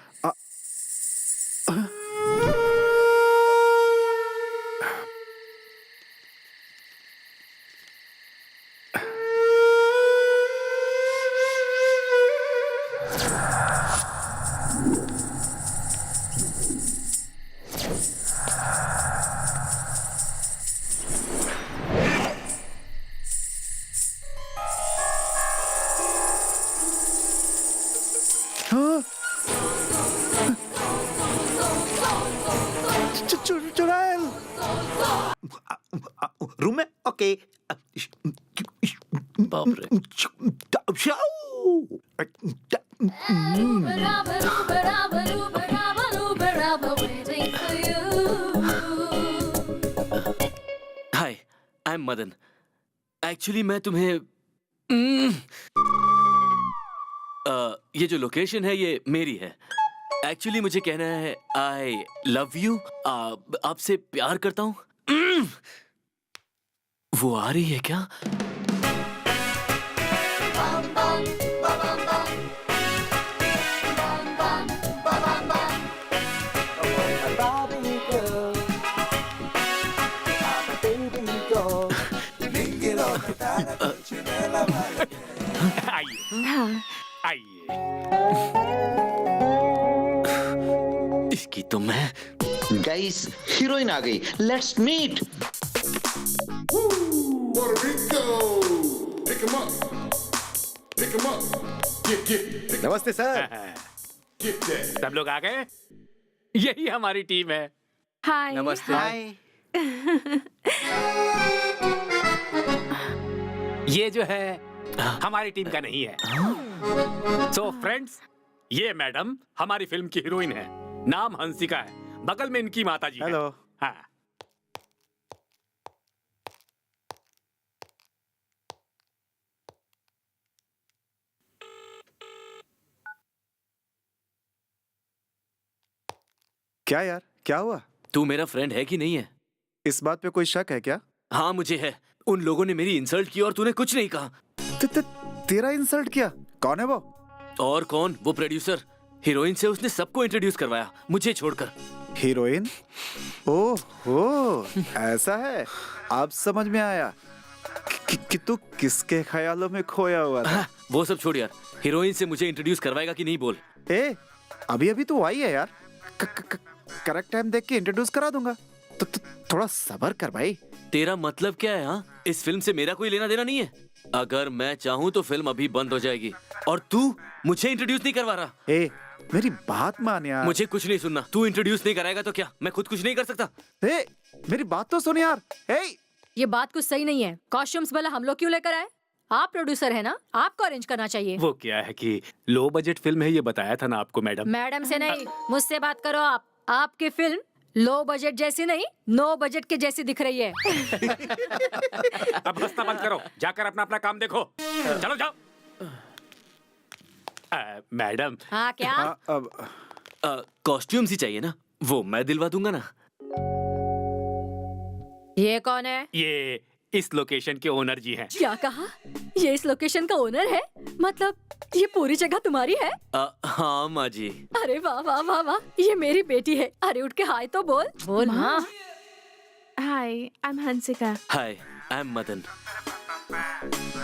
ओके बाप रे। हाय, आई एम मदन। एक्चुअली मैं तुम्हें ये जो लोकेशन है ये मेरी है। एक्चुअली मुझे कहना है आई लव यू, आपसे प्यार करता हूँ। वो आ रही है क्या? आइए आइए। इसकी तो मैं गाइस, हीरोइन आ गई, लेट्स मीट। नमस्ते सर। सब लोग आ गए? यही हमारी टीम है। हाय। नमस्ते। ये जो है हमारी टीम का नहीं है। सो फ्रेंड्स, ये मैडम हमारी फिल्म की हीरोइन है। नाम हंसिका है। बगल में इनकी माता जी है। हेलो। हाँ। क्या यार, क्या हुआ? तू मेरा फ्रेंड है कि नहीं है? इस बात पे कोई शक है क्या? हाँ मुझे है। उन लोगों ने मेरी इंसल्ट की और तूने कुछ नहीं कहा। तेरा इंसल्ट किया? कौन है वो? और कौन? वो प्रोड्यूसर। हीरोइन से उसने सबको इंट्रोड्यूस करवाया, मुझे छोड़कर। हीरोइन? ओह, ऐसा है। अब समझ में आया कि तू किसके ख्यालों में खोया हुआ था। वो सब छोड़ यार। हीरोइन से मुझे इंट्रोड्यूस करवाएगा कि नहीं बोल। ए, अभी तो आई है यार। करेक्ट टाइम देख के इंट्रोड्यूस करा दूंगा। तो थोड़ा सब्र कर भाई। तेरा मतलब क्या है? हाँ, इस फिल्म से मेरा कोई लेना देना नहीं है। अगर मैं चाहूँ तो फिल्म अभी बंद हो जाएगी और तू मुझे इंट्रोड्यूस नहीं करवा रहा। ए, मेरी बात मान यार। मुझे कुछ नहीं सुनना। तू इंट्रोड्यूस नहीं कराएगा तो क्या मैं खुद कुछ नहीं कर सकता? ए, मेरी बात तो सुन यार। ए, ये बात कुछ सही नहीं है। कॉस्ट्यूम्स वाला हम लोग क्यों लेकर आए? आप प्रोड्यूसर है ना, आपको अरेंज करना चाहिए। वो क्या है कि लो बजट फिल्म है, ये बताया था ना आपको मैडम। मैडम से नहीं, मुझसे बात करो आप। आपकी फिल्म लो बजट जैसी नहीं, नो बजट के जैसी दिख रही है। अब हंसना बंद करो, जाकर अपना अपना काम देखो। चलो जाओ। मैडम। हाँ क्या? अब कॉस्ट्यूम्स ही चाहिए ना, वो मैं दिलवा दूंगा ना। ये कौन है? ये इस लोकेशन के ओनर जी हैं। क्या कहा? ये इस लोकेशन का ओनर है? मतलब ये पूरी जगह तुम्हारी है? हाँ माँ जी। अरे वाह वाह वाह वाह, ये मेरी बेटी है। अरे उठ के हाय तो बोल। बोल माँ। Hi, I am Hansika. Hi, I am Madan.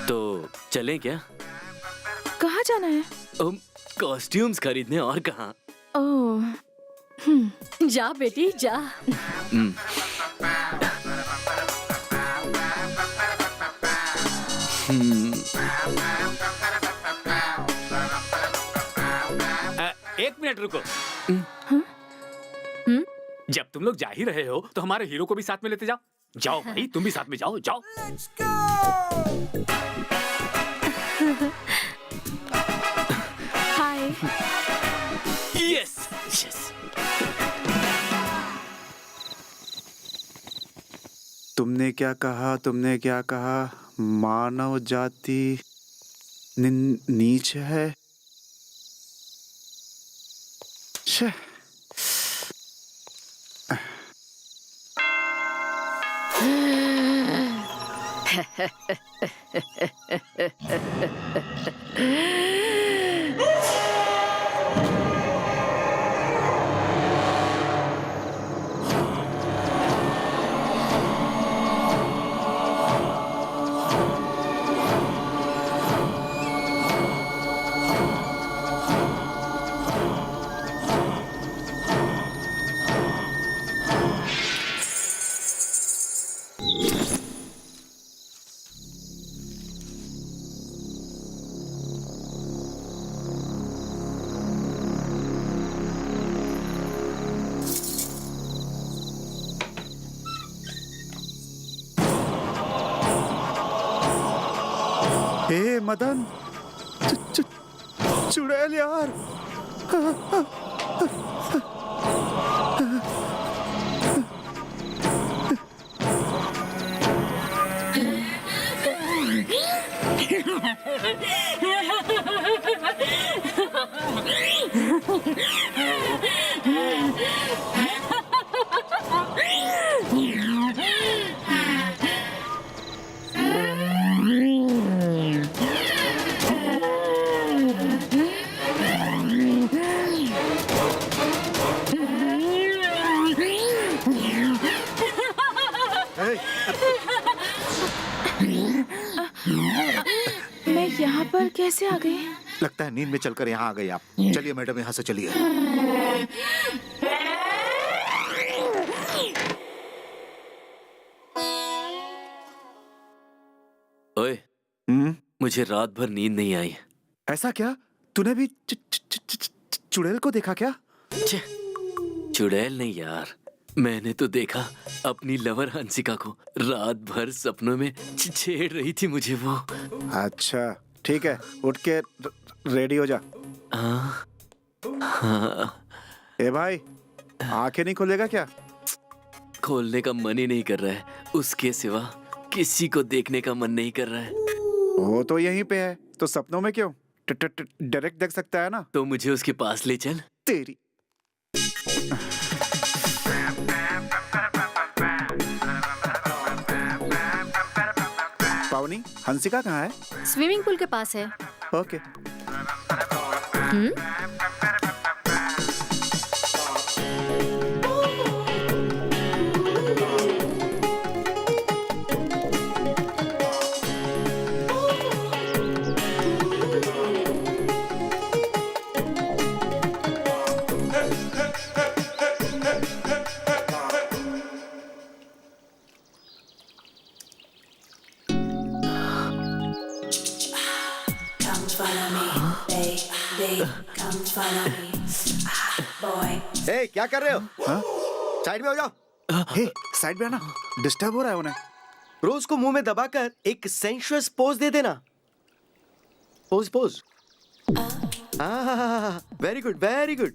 तो चलें क्या? कहाँ जाना है? कॉस्ट्यूम्स खरीदने, और कहाँ। ओह, जा बेटी जा। एक मिनट रुको। जब तुम लोग जा ही रहे हो तो हमारे हीरो को भी साथ में लेते जाओ। जाओ भाई, तुम भी साथ में जाओ। जाओ। हाय। Yes yes. तुमने क्या कहा? तुमने क्या कहा? मानव जाति नीच है। छे। मदन, चुड़ैल यार। मैं यहाँ पर कैसे आ गई? लगता है नींद में चलकर यहाँ आ गए आप। चलिए मैडम, यहाँ से चलिए। ओए, मुझे रात भर नींद नहीं आई। ऐसा क्या? तूने भी चुड़ैल को देखा क्या? छे, चुड़ैल नहीं यार, मैंने तो देखा अपनी लवर हंसिका को। रात भर सपनों में छेड़ रही थी मुझे वो। अच्छा ठीक है, उठ के रेडी हो जा। हाँ, हाँ। ए भाई, आंखें नहीं खोलेगा क्या? खोलने का मन ही नहीं कर रहा है, उसके सिवा किसी को देखने का मन नहीं कर रहा है। वो तो यहीं पे है, तो सपनों में क्यों? डायरेक्ट देख सकता है ना। तो मुझे उसके पास ले चल। तेरी पावनी, हंसिका कहाँ है? स्विमिंग पूल के पास है। ओके। ए, क्या कर रहे हो? हाँ? साइड में हो जाओ। हे, साइड में आना, डिस्टर्ब हो रहा है उन्हें। रोज को मुंह में दबाकर एक सेंशुअस पोज दे देना। Pose pose. Very good, very good.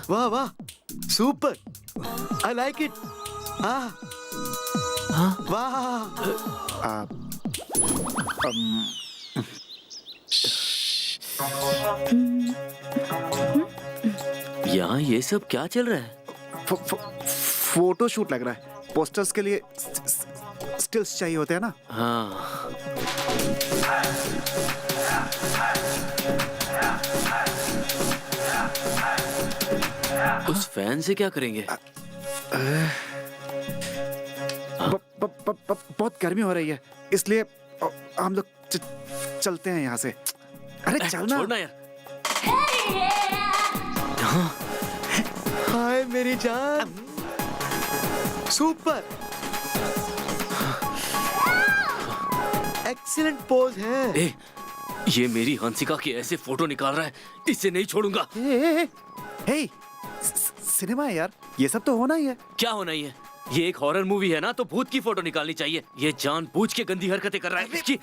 वाह वाह, सुपर, आई लाइक इट। वाह। यहाँ ये सब क्या चल रहा है? फोटो शूट लग रहा है। पोस्टर्स के लिए स्टिल्स चाहिए होते हैं ना। हाँ। उस फैन से क्या करेंगे? बहुत गर्मी हो रही है, इसलिए हम लोग चलते हैं यहाँ से। अरे चलना। छोड़ना यार। हाय मेरी जान, सुपर, एक्सीलेंट पोज है। ए, ये मेरी हंसिका की ऐसे फोटो निकाल रहा है, इसे नहीं छोड़ूंगा। हे, सिनेमा है यार, ये सब तो होना ही है। क्या होना ही है? ये एक हॉरर मूवी है ना, तो भूत की फोटो निकालनी चाहिए। ये जानबूझ के गंदी हरकतें कर रहा है। इसकी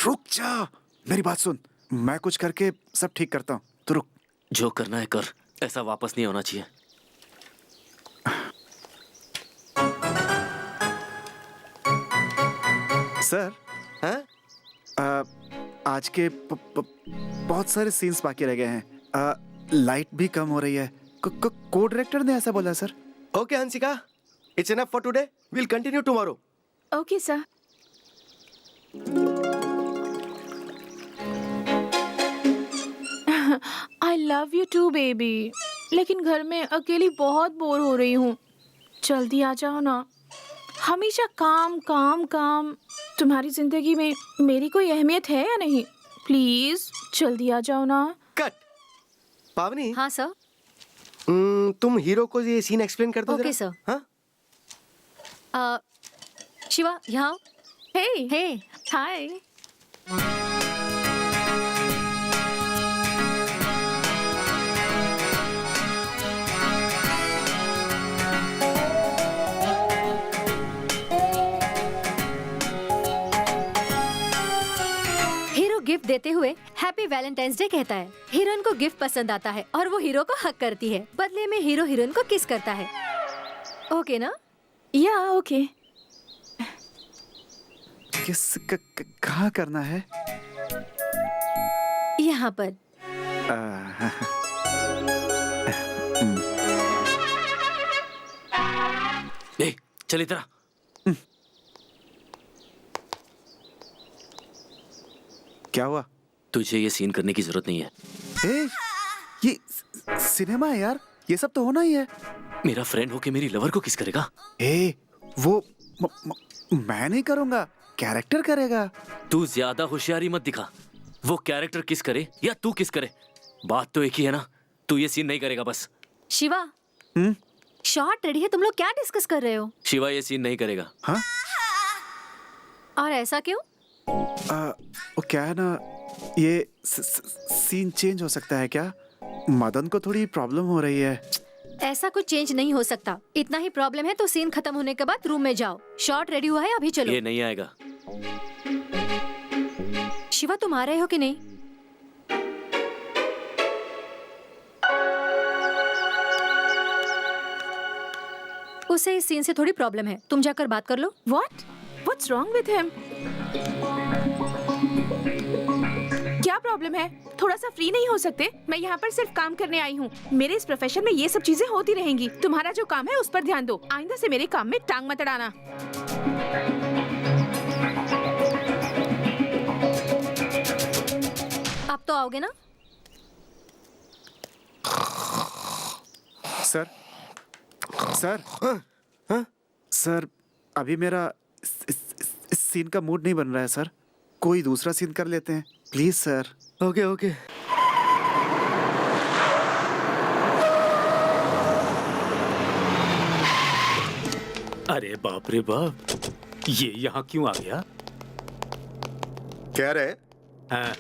रुक जा, मेरी बात सुन, मैं कुछ करके सब ठीक करता हूँ, तो रुक। जो करना है कर, ऐसा वापस नहीं होना चाहिए। सर, हाँ? आज के बहुत सारे सीन्स बाकी रह गए हैं। लाइट भी कम हो रही है। को डायरेक्टर ने ऐसा बोला sir. Okay Hansika, it's enough for today, will continue tomorrow. Okay sir. I love you too baby, लेकिन घर में अकेली बहुत बोर हो रही हूँ। जल्दी आ जाओ ना। हमेशा काम काम काम। तुम्हारी जिंदगी में मेरी कोई अहमियत है या नहीं? प्लीज जल्दी आ जाओ ना। कट। पावनी। हाँ सर। तुम हीरो को ये सीन एक्सप्लेन कर दो। Okay sir. हाँ? शिवा यहाँ। हे हे हाय। हीरो गिफ्ट देते हुए हैप्पी वैलेंटाइंस डे कहता है। हीरोइन को गिफ्ट पसंद आता है और वो हीरो को हक करती है। बदले में हीरो हीरोइन को किस करता है। ओके ना? या ओके। किस कहाँ करना है? यहाँ पर। ए, चल इधर आ। क्या हुआ? तुझे ये सीन करने की जरूरत नहीं है। ए, ये सिनेमा है यार, ये सब तो होना ही है। मेरा फ्रेंड होके मेरी लवर को किस करेगा? ए, वो मैं नहीं करूंगा, कैरेक्टर करेगा। तू ज्यादा होशियारी मत दिखा। वो कैरेक्टर किस करे या तू किस करे, बात तो एक ही है ना। तू ये सीन नहीं करेगा बस। शिवा, शॉट रेडी है, तुम लोग क्या डिस्कस कर रहे हो? शिवा ये सीन नहीं करेगा। हाँ? और ऐसा क्यों? वो क्या है ना, ये सीन चेंज हो सकता है क्या? मदन को थोड़ी प्रॉब्लम हो रही है। ऐसा कुछ चेंज नहीं हो सकता। इतना ही प्रॉब्लम है तो सीन खत्म होने के बाद रूम में जाओ। शॉट रेडी हुआ है, अभी चलो। ये नहीं आएगा। शिवा, तुम आ रहे हो कि नहीं? उसे इस सीन से थोड़ी प्रॉब्लम है, तुम जाकर बात कर लो। What? What's wrong with him? क्या प्रॉब्लम है? थोड़ा सा फ्री नहीं हो सकते? मैं यहाँ पर सिर्फ काम करने आई हूँ। मेरे इस प्रोफेशन में ये सब चीजें होती रहेंगी। तुम्हारा जो काम है उस पर ध्यान दो। आइंदा से मेरे काम में टांग मत अड़ाना। आप तो आओगे ना? सर, सर, अभी मेरा इस सीन का मूड नहीं बन रहा है सर। कोई दूसरा सीन कर लेते हैं प्लीज सर। Okay okay. अरे बाप रे बाप, ये यहाँ क्यों आ गया? क्या रे, हाँ,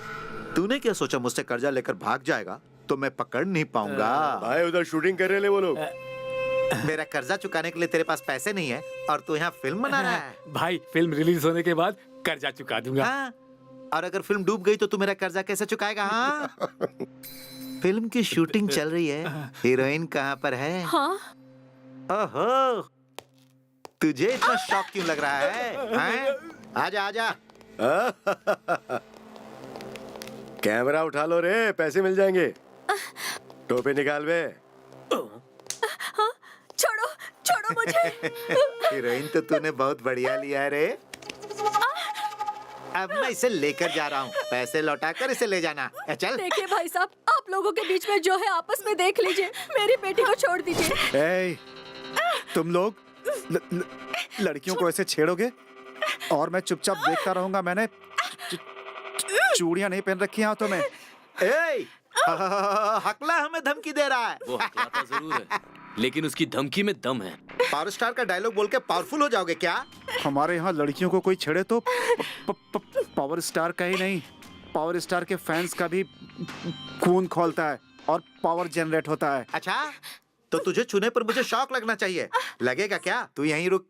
तूने क्या सोचा मुझसे कर्जा लेकर भाग जाएगा तो मैं पकड़ नहीं पाऊंगा? भाई उधर शूटिंग कर रहे वो लोग। मेरा कर्जा चुकाने के लिए तेरे पास पैसे नहीं है और तू यहाँ फिल्म बना रहा है। भाई फिल्म रिलीज होने के बाद कर्जा चुका दूंगा। हाँ? और अगर फिल्म डूब गई तो तू मेरा कर्जा कैसे चुकाएगा? हाँ? फिल्म की शूटिंग चल रही है, हीरोइन कहाँ पर है? हाँ? ओहो, तुझे इतना शौक क्यों लग रहा है? हाँ? आजा आजा। कैमरा उठा लो रे, पैसे मिल जाएंगे। टोपी निकाल बे। छोड़ो, छोड़ो मुझे। हीरोइन तो तूने बहुत बढ़िया लिया है रे। अब मैं इसे लेकर जा रहा हूँ, पैसे लौटाकर इसे ले जाना। चल। देखिए भाई साहब, आप लोगों के बीच में जो है आपस में देख लीजिए। मेरी बेटी को छोड़ दीजिए। ए, तुम लोग लड़कियों को ऐसे छेड़ोगे और मैं चुपचाप देखता रहूंगा। मैंने चूड़ियां नहीं पहन रखी हाथों में। ए, हकला हमें धमकी दे रहा है। वो हकलाता जरूर है, लेकिन उसकी धमकी में दम है। पावर स्टार का डायलॉग बोल के पावरफुल हो जाओगे क्या? हमारे यहाँ लड़कियों को कोई छेड़े तो पावर स्टार का ही नहीं, पावर स्टार के फैंस का भी खून खौलता है और पावर जनरेट होता है। अच्छा, तो तुझे छूने पर मुझे शौक लगना चाहिए। लगेगा क्या? तू यहीं रुक।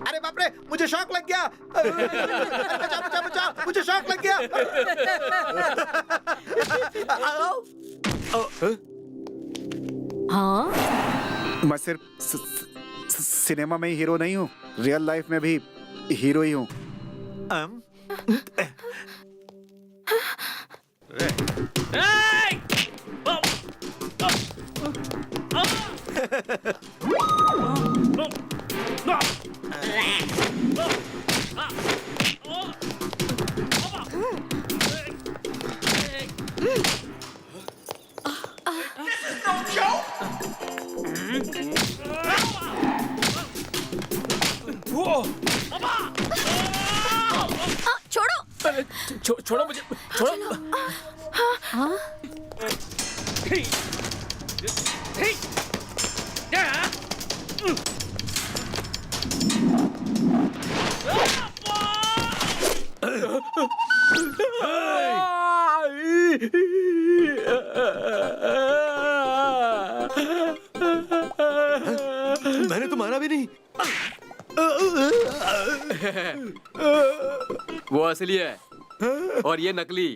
अरे बाप रे, मुझे शौक लग गया। अरे बचाओ बचाओ बचाओ, मुझे शौक लग गया। हाँ? मैं सिर्फ सिनेमा में ही हीरो नहीं हूँ, रियल लाइफ में भी हीरो ही हूँ। छोड़ो। छोड़ो मुझे, छोड़ो। हाँ? मैंने तो मारा भी नहीं। वो असली है और ये नकली।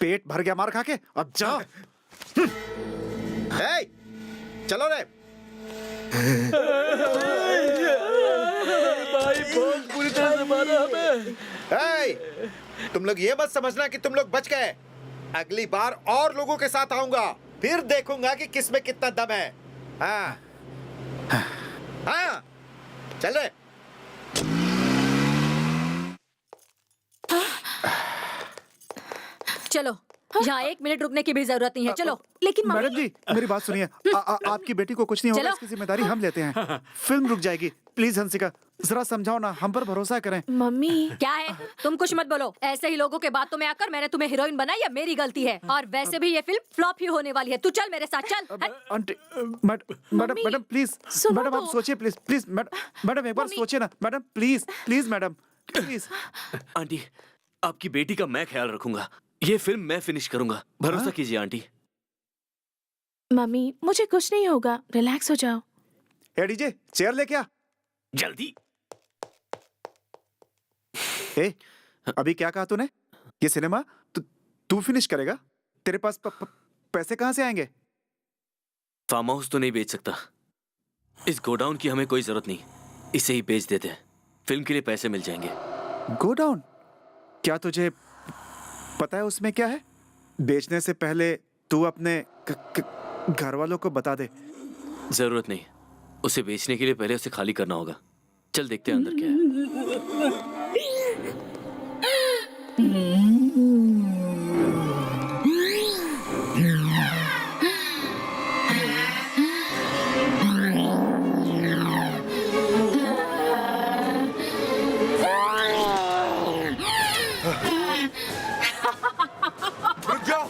पेट भर गया मार खा के, अब जा। हे, चलो रे। भाई बहुत बुरी तरह से मारा हमें। हे, तुम लोग ये मत समझना कि तुम लोग बच गए। अगली बार और लोगों के साथ आऊंगा, फिर देखूंगा कि किसमें कितना दम है। हाँ हाँ, चल रे। चलो, यहाँ 1 मिनट रुकने की भी जरूरत नहीं है, चलो। लेकिन मम्मी, मैडम जी मेरी बात सुनिए। आपकी बेटी को कुछ नहीं होगा, चलो। इसकी जिम्मेदारी हम लेते हैं। फिल्म रुक जाएगी। प्लीज हंसिका, जरा समझाओ ना, हम पर भरोसा करें। मम्मी क्या है? तुम कुछ मत बोलो। ऐसे ही लोगों के बातों में आकर मैंने तुम्हें हीरोइन बनाया, या मेरी गलती है? और वैसे भी ये फिल्म फ्लॉप ही होने वाली है। तू चल मेरे साथ, चल। हट। आंटी, मैडम प्लीज, सुनो मैडम आप तो। सोचिए प्लीज, प्लीज मैडम एक बार मम्मी। सोचिए ना madam, please please madam please. Aunty, आपकी बेटी का मैं ख्याल रखूंगा। ये फिल्म मैं फिनिश करूंगा, भरोसा कीजिए आंटी। मम्मी मुझे कुछ नहीं होगा, रिलैक्स हो जाओ। ए डीजे, चेयर लेके आ। जल्दी। ए, अभी क्या कहा तूने? ये सिनेमा तू फिनिश करेगा? तेरे पास पैसे कहाँ से आएंगे? फार्म हाउस तो नहीं बेच सकता। इस गोडाउन की हमें कोई जरूरत नहीं, इसे ही बेच देते हैं। फिल्म के लिए पैसे मिल जाएंगे। गोडाउन? क्या तुझे पता है उसमें क्या है? बेचने से पहले तू अपने घर वालों को बता दे। जरूरत नहीं, उसे बेचने के लिए पहले उसे खाली करना होगा। चल देखते हैं अंदर क्या है। रुक जाओ,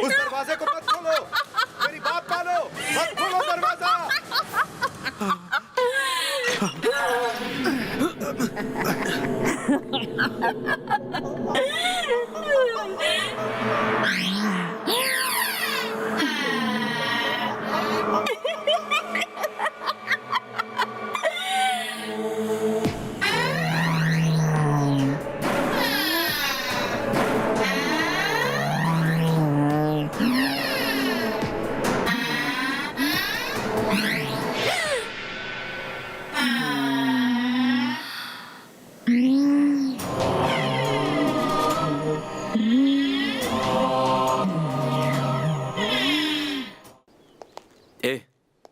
उस दरवाजे को मत खोलो। मेरी बात मानो, मत खोलो दरवाजा।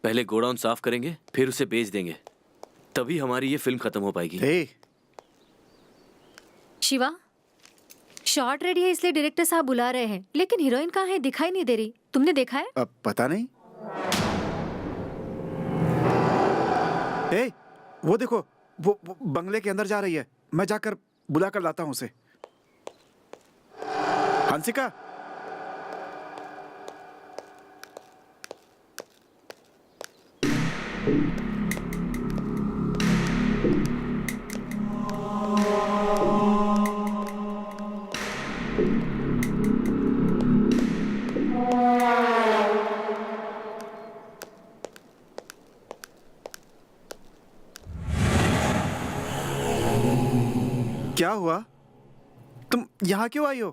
पहले गोडाउन साफ करेंगे, फिर उसे बेच देंगे, तभी हमारी ये फिल्म खत्म हो पाएगी। शिवा, शॉट रेडी है इसलिए डायरेक्टर साहब बुला रहे हैं, लेकिन हीरोइन कहाँ है? दिखाई नहीं दे रही। तुमने देखा है? अब पता नहीं। वो देखो, वो बंगले के अंदर जा रही है। मैं जाकर बुला कर लाता हूँ उसे। हंसिका, क्या हुआ? तुम यहाँ क्यों आई हो?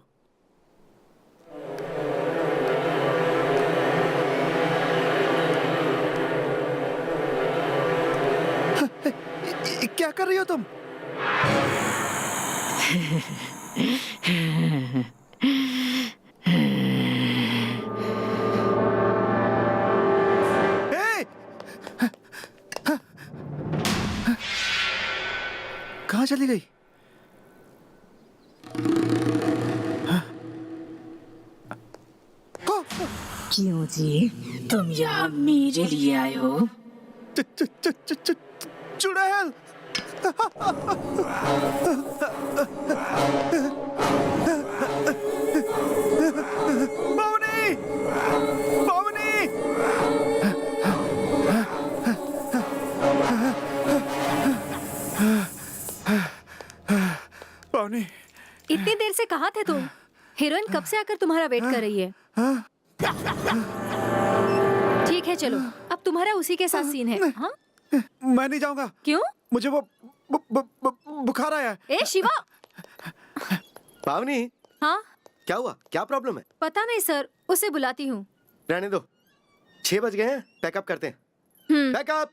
क्या कर रही हो तुम? कहाँ चली गई? क्यों जी, तुम यहाँ मेरे लिए आए हो? चुड़ैल! बावनी! बावनी! पावनी इतनी देर से कहाँ थे तुम? हीरोइन कब से आकर तुम्हारा वेट कर रही है। ठीक है चलो, अब तुम्हारा उसी के साथ सीन है। हाँ? मैं नहीं जाऊंगा। क्यों? मुझे वो बुखार आया है। ए शिवा। पावनी, हाँ क्या हुआ? क्या प्रॉब्लम है? पता नहीं सर, उसे बुलाती हूँ। रहने दो, 6 बज गए हैं, पैकअप करते हैं। पैकअप।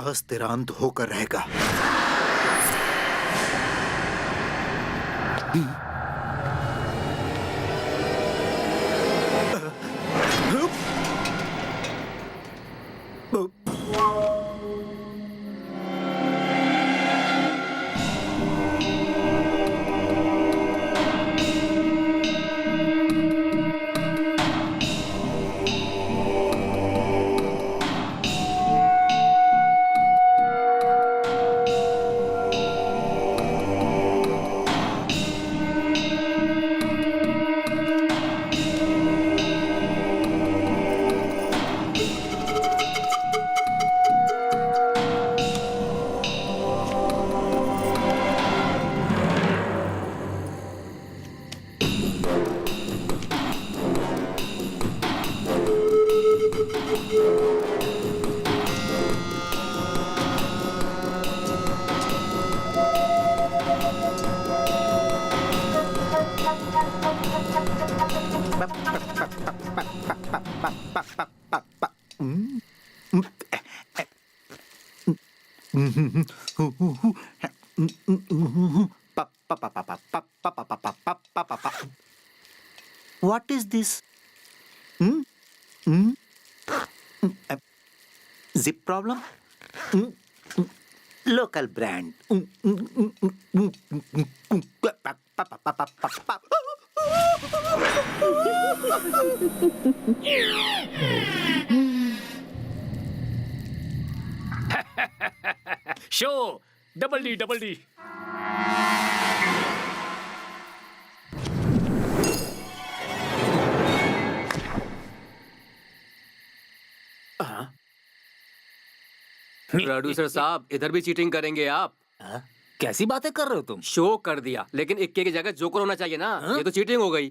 अस्थिरांत होकर रहेगा। What is this? Zip problem? Local brand. Show double D double D. Producer साहब, इधर भी चीटिंग करेंगे आप? कैसी बातें कर रहे हो तुम? शो कर दिया, लेकिन इक्के की जगह जोकर होना चाहिए ना। ये तो चीटिंग हो गई।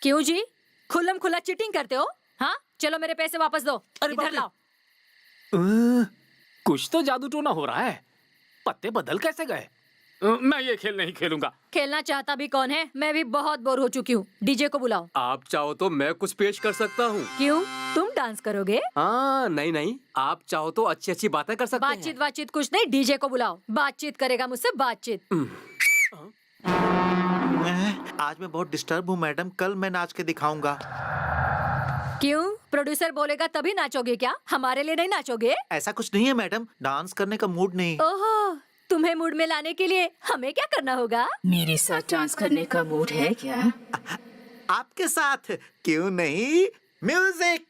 क्यों जी, खुल्लम खुल्ला चीटिंग करते हो? हाँ चलो मेरे पैसे वापस दो। इधर लाओ। कुछ तो जादू टोना हो रहा है। पत्ते बदल कैसे गए? मैं ये खेल नहीं खेलूंगा। खेलना चाहता भी कौन है? मैं भी बहुत बोर हो चुकी हूँ। डीजे को बुलाओ। आप चाहो तो मैं कुछ पेश कर सकता हूँ। क्यों, तुम डांस करोगे? हाँ, नहीं नहीं, आप चाहो तो अच्छी अच्छी बातें कर सकते हैं। बातचीत कुछ नहीं, डीजे को बुलाओ। बातचीत करेगा मुझसे, बातचीत। आज मैं बहुत डिस्टर्ब हूँ मैडम, कल मैं नाच के दिखाऊंगा। क्यों, प्रोड्यूसर बोलेगा तभी नाचोगे क्या? हमारे लिए नहीं नाचोगे? ऐसा कुछ नहीं है मैडम, डांस करने का मूड नहीं। ओहो, तुम्हें मूड में लाने के लिए हमें क्या करना होगा? मेरे साथ डांस करने का मूड है क्या? आपके साथ क्यों नहीं? Music.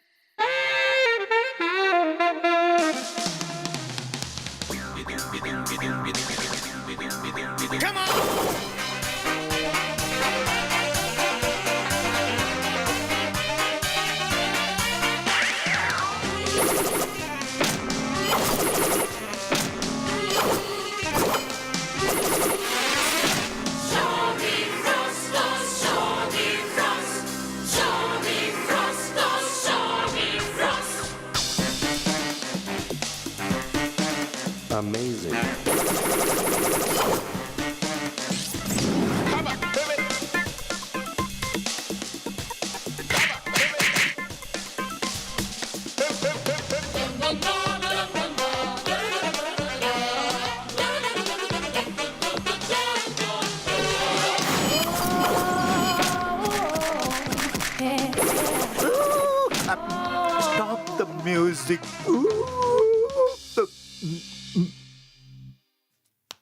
Amazing. Stop the music.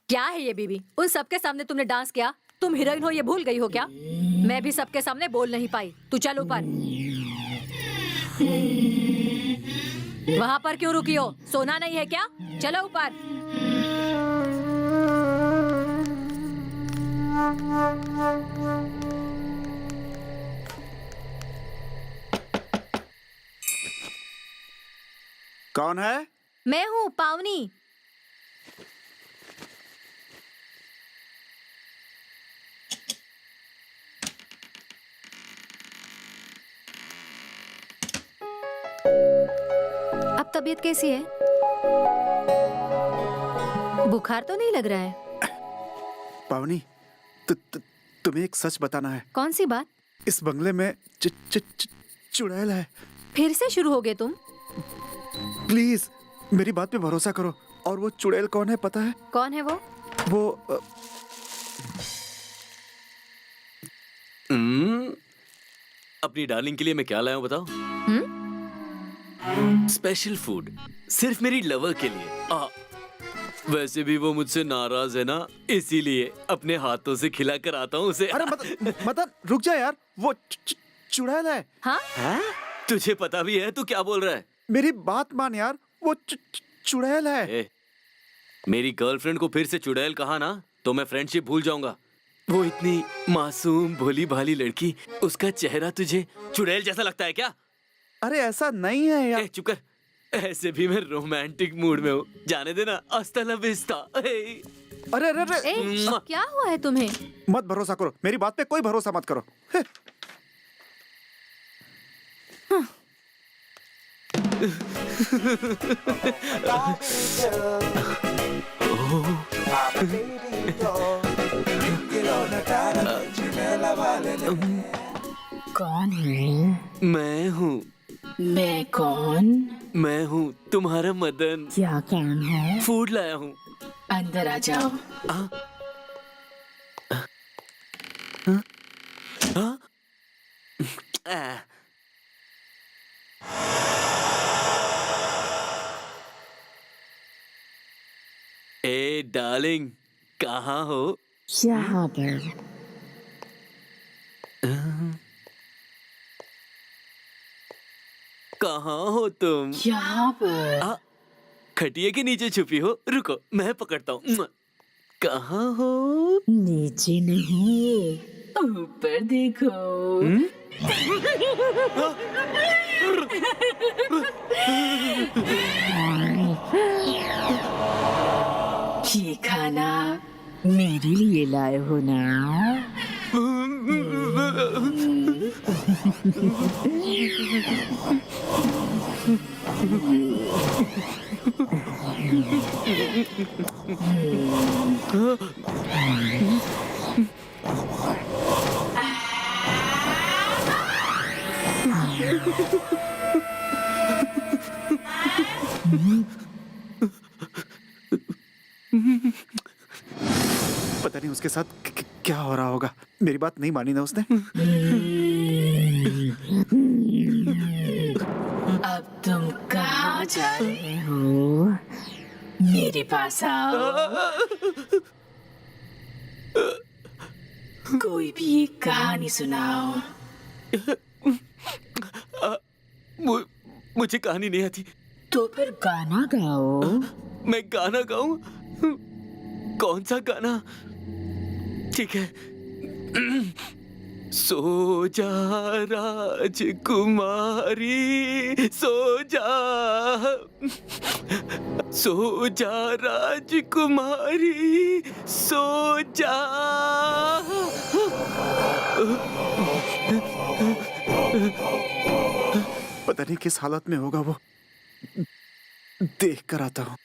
क्या है ये बीबी? उन सबके सामने तुमने डांस किया? तुम हीरोइन हो ये भूल गई हो क्या? मैं भी सबके सामने बोल नहीं पाई। तू चल ऊपर। वहाँ पर क्यों रुकी हो? सोना नहीं है क्या? चलो ऊपर। कौन है? मैं हूँ पावनी। अब तबीयत कैसी है? बुखार तो नहीं लग रहा है? पावनी, तुम्हें एक सच बताना है। कौन सी बात? इस बंगले में चुड़ैल है। फिर से शुरू हो गए तुम? प्लीज मेरी बात पे भरोसा करो। और वो चुड़ैल कौन है पता है? कौन है वो? वो अपनी डार्लिंग के लिए मैं क्या लाया हूं बताओ? स्पेशल फूड सिर्फ मेरी लवर के लिए। वैसे भी वो मुझसे नाराज है ना, इसीलिए अपने हाथों से खिला कर आता हूँ उसे। अरे मदन रुक जा यार, वो चुड़ैल है। हाँ? तुझे पता भी है? तू क्या बोल रहा है? मेरी बात मान यार, वो चुड़ैल है। मेरी गर्लफ्रेंड को फिर से चुड़ैल कहा ना तो मैं फ्रेंडशिप भूल जाऊंगा। वो इतनी मासूम भोली भाली लड़की, उसका चेहरा तुझे चुड़ैल जैसा लगता है क्या? अरे ऐसा नहीं है यार। चुप कर, ऐसे भी मैं रोमांटिक मूड में हूँ, जाने देना। हस्ता ला विस्ता। अरे अरे अरे क्या हुआ है तुम्हें? मत भरोसा करो, मेरी बात पे कोई भरोसा मत करो। कौन है? मैं हूँ। मैं कौन? मैं हूँ तुम्हारा मदन। क्या काम है? फूड लाया हूँ। अंदर आ जाओ। ए डार्लिंग, कहाँ हो? यहाँ पर। कहाँ हो तुम? यहाँ पर। खटिया के नीचे छुपी हो? रुको मैं पकड़ता हूँ। कहाँ हो? नीचे नहीं, ऊपर देखो। ये खाना मेरे लिए लाए हो ना? पता नहीं उसके साथ क्या हो रहा होगा। मेरी बात नहीं मानी ना उसने। अब तुम कहाँ जा रहे हो? मेरे पास आओ। कोई भी एक कहानी सुनाओ। मुझे कहानी नहीं आती। तो फिर गाना गाओ। मैं गाना गाऊं? कौन सा गाना? ठीक है। सो जा राजकुमारी, सो जा, सो जा राजकुमारी, सो जा। पता नहीं किस हालत में होगा वो, देख कर आता हूँ।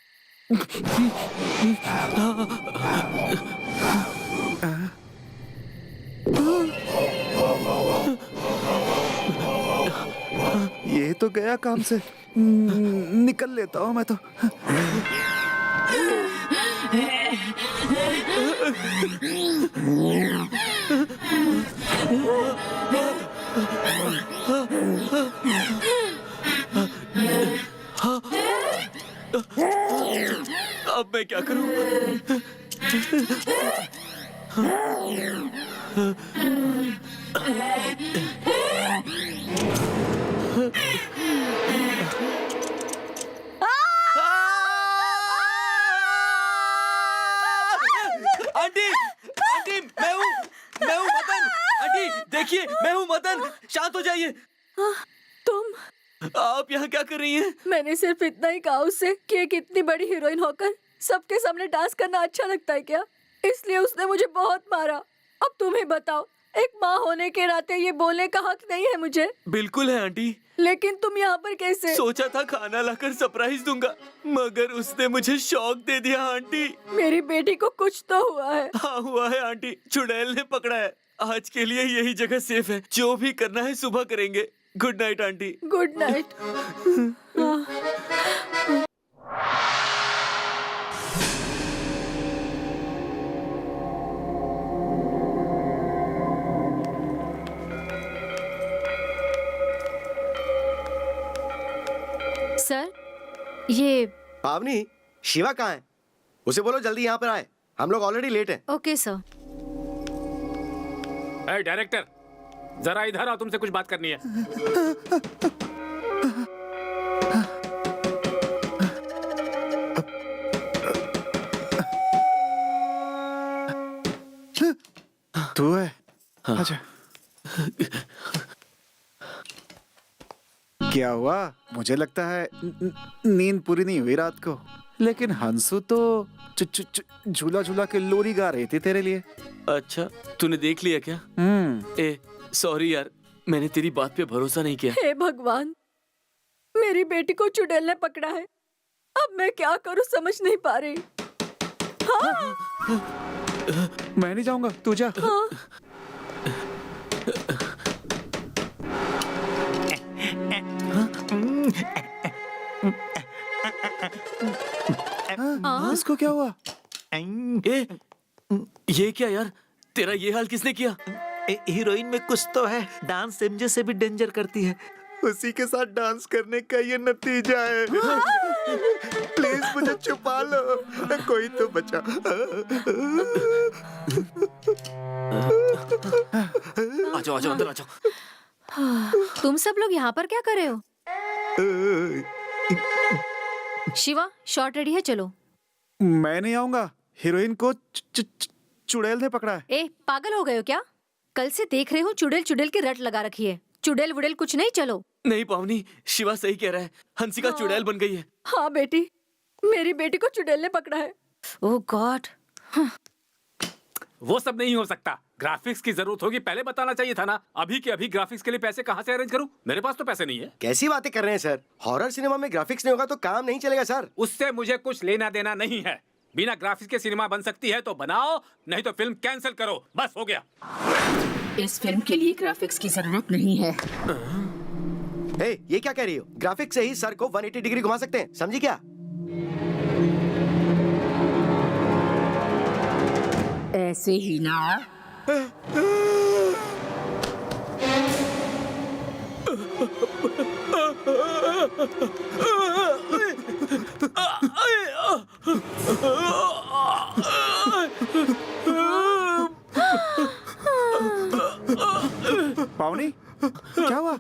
ये तो गया काम से। निकल लेता हूँ मैं तो। अब मैं क्या करूं? आंटी, आंटी, मैं हूँ। रुकिए, मैं हूँ मदन, शांत हो जाइए। तुम? आप यहाँ क्या कर रही हैं? मैंने सिर्फ इतना ही कहा उससे कि एक इतनी बड़ी हीरोइन होकर सबके सामने डांस करना अच्छा लगता है क्या, इसलिए उसने मुझे बहुत मारा। अब तुम ही बताओ, एक माँ होने के नाते ये बोलने का हक नहीं है मुझे? बिल्कुल है आंटी। लेकिन तुम यहाँ पर कैसे? सोचा था खाना लाकर सरप्राइज दूंगा, मगर उसने मुझे शॉक दे दिया आंटी। मेरी बेटी को कुछ तो हुआ है। हाँ हुआ है आंटी, चुड़ैल ने पकड़ा है। आज के लिए यही जगह सेफ है, जो भी करना है सुबह करेंगे। Good night aunty. Good night. Sir, ये पावनी, शिवा कहाँ है? उसे बोलो जल्दी यहाँ पर आए, हम लोग ऑलरेडी लेट हैं। Okay sir. डायरेक्टर, जरा इधर आओ, तुमसे कुछ बात करनी है। तू है? अच्छा। क्या हुआ? मुझे लगता है नींद पूरी नहीं हुई रात को, लेकिन हंसू तो झूला झूला के लोरी गा रही थी तेरे लिए। अच्छा, तूने देख लिया क्या? ए, सॉरी यार, मैंने तेरी बात पे भरोसा नहीं किया। हे भगवान, मेरी बेटी को चुड़ैल ने पकड़ा है। अब मैं क्या करूं समझ नहीं पा रही। हाँ? मैं नहीं जाऊंगा, तू जा। हाँ? हाँ? इसको क्या हुआ? ए, ये क्या यार, तेरा ये हाल किसने किया? हीरोइन में कुछ तो है, डांस एमजे से भी डेंजर करती है। उसी के साथ डांस करने का ये नतीजा है। प्लीज मुझे छुपा लो, कोई तो बचा। आ जाओ, अंदर आ जाओ। तुम सब लोग यहाँ पर क्या कर रहे हो? शिवा, शॉट रेडी है, चलो। मैं नहीं आऊंगा, हीरोइन को चुड़ैल ने पकड़ा है। ए, पागल हो गए हो क्या? कल से देख रहे हो चुड़ैल चुड़ैल की रट लगा रखी है। चुड़ैल वुड़ैल कुछ नहीं, चलो। नहीं पावनी, शिवा सही कह रहा है, हंसिका चुड़ैल बन गई है। हाँ बेटी, मेरी बेटी को चुड़ैल ने पकड़ा है। ओह गॉड। वो सब नहीं हो सकता, ग्राफिक्स की जरूरत होगी, पहले बताना चाहिए था ना। अभी के अभी ग्राफिक्स के लिए पैसे कहाँ से अरेंज करूं? मेरे पास तो पैसे नहीं है। कैसी बातें कर रहे हैं सर? हॉरर सिनेमा में ग्राफिक्स नहीं होगा तो काम नहीं चलेगा सर। उससे मुझे कुछ लेना देना नहीं है। बिना ग्राफिक्स के सिनेमा बन सकती है तो बनाओ, नहीं तो फिल्म कैंसिल करो, बस हो गया। इस फिल्म के लिए ग्राफिक्स की जरूरत नहीं है। ए, ये क्या कह रही हो? ग्राफिक्स से ही सर को 180 डिग्री घुमा सकते हैं, समझी क्या? ऐसे ही ना। पावनी, क्या हुआ?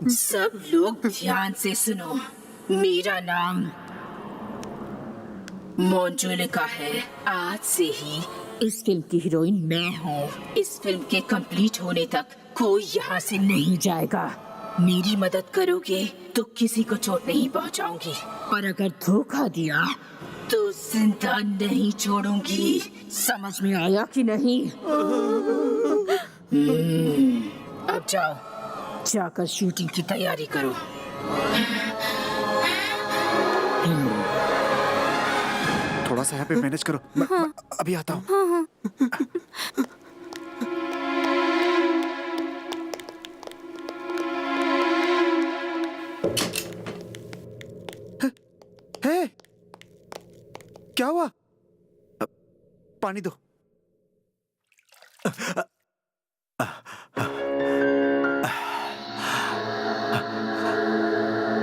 सब लोग ध्यान से सुनो, मेरा नाम मोंजुलिका है। आज से ही इस फिल्म की हीरोइन मैं हूँ। इस फिल्म के कंप्लीट होने तक कोई यहाँ से नहीं जाएगा। मेरी मदद करोगे तो किसी को चोट नहीं पहुँचाऊंगी, और अगर धोखा दिया तो जिंदा नहीं छोड़ूंगी। समझ में आया कि नहीं? अब जाओ, जाकर शूटिंग की तैयारी करो। थोड़ा सा यहाँ पे मैनेज करो, मैं अभी आता हूँ। हे, क्या हुआ? पानी दो।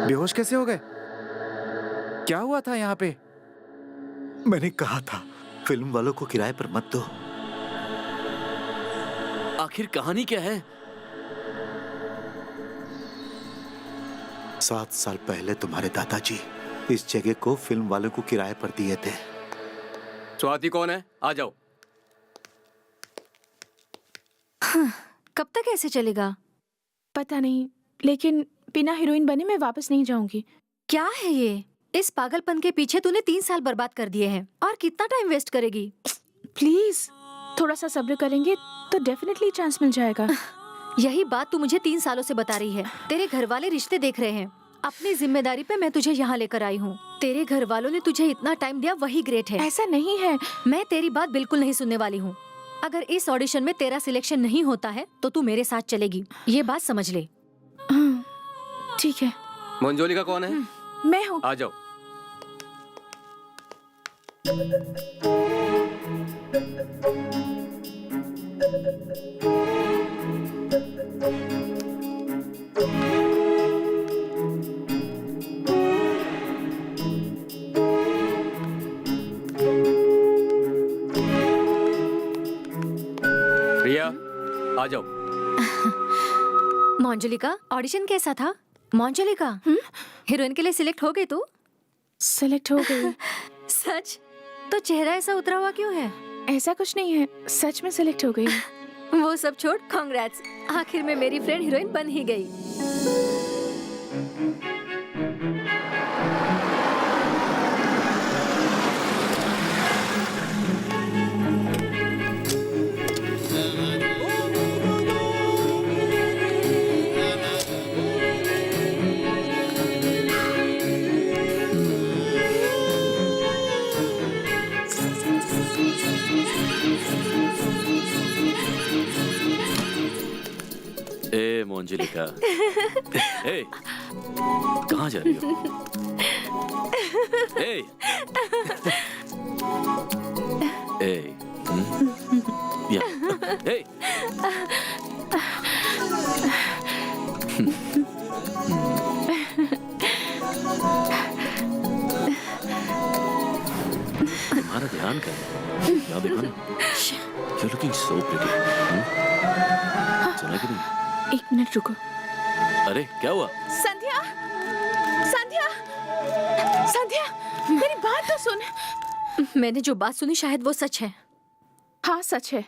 बेहोश कैसे हो गए? क्या हुआ था यहाँ पे? मैंने कहा था फिल्म वालों को किराए पर मत दो। आखिर कहानी क्या है? 7 साल पहले तुम्हारे दादाजी इस जगह को फिल्म वालों को किराए पर दिए थे। स्वाति कौन है? आ जाओ। कब तक ऐसे चलेगा? पता नहीं, लेकिन बिना हीरोइन बने मैं वापस नहीं जाऊंगी। क्या है ये? इस पागलपन के पीछे तूने 3 साल बर्बाद कर दिए हैं और कितना टाइम वेस्ट करेगी? प्लीज थोड़ा सा सब्र करेंगे तो डेफिनेटली चांस मिल जाएगा। यही बात तू मुझे 3 सालों से बता रही है। तेरे घर वाले रिश्ते देख रहे हैं। अपनी जिम्मेदारी पे मैं तुझे यहाँ लेकर आई हूँ। तेरे घर वालों ने तुझे इतना टाइम दिया, वही ग्रेट है। ऐसा नहीं है। मैं तेरी बात बिल्कुल नहीं सुनने वाली हूँ। अगर इस ऑडिशन में तेरा सिलेक्शन नहीं होता है तो तू मेरे साथ चलेगी, ये बात समझ ले। ठीक है। मंजोलिका कौन है? मैं हूँ। आ जाओ। प्रिया, आ जाओ। मंजोलिका, ऑडिशन कैसा था? मंजोलिका, हीरोइन के लिए सिलेक्ट हो गई तू? सिलेक्ट हो गई। सच? तो चेहरा ऐसा उतरा हुआ क्यों है? ऐसा कुछ नहीं है, सच में सिलेक्ट हो गई। वो सब छोड़, कांग्रेट्स। आखिर में मेरी फ्रेंड हीरोइन बन ही गई। ए मंजलिका, ए कहाँ जा रही हो? ए ए या ए तुम्हारा ध्यान क्या है? यहाँ देखो ना, you're looking so pretty. सुना कि नहीं? 1 मिनट रुको। अरे क्या हुआ? संध्या, संध्या, संध्या, मेरी बात तो सुन। मैंने जो बात सुनी शायद वो सच है। हाँ सच है।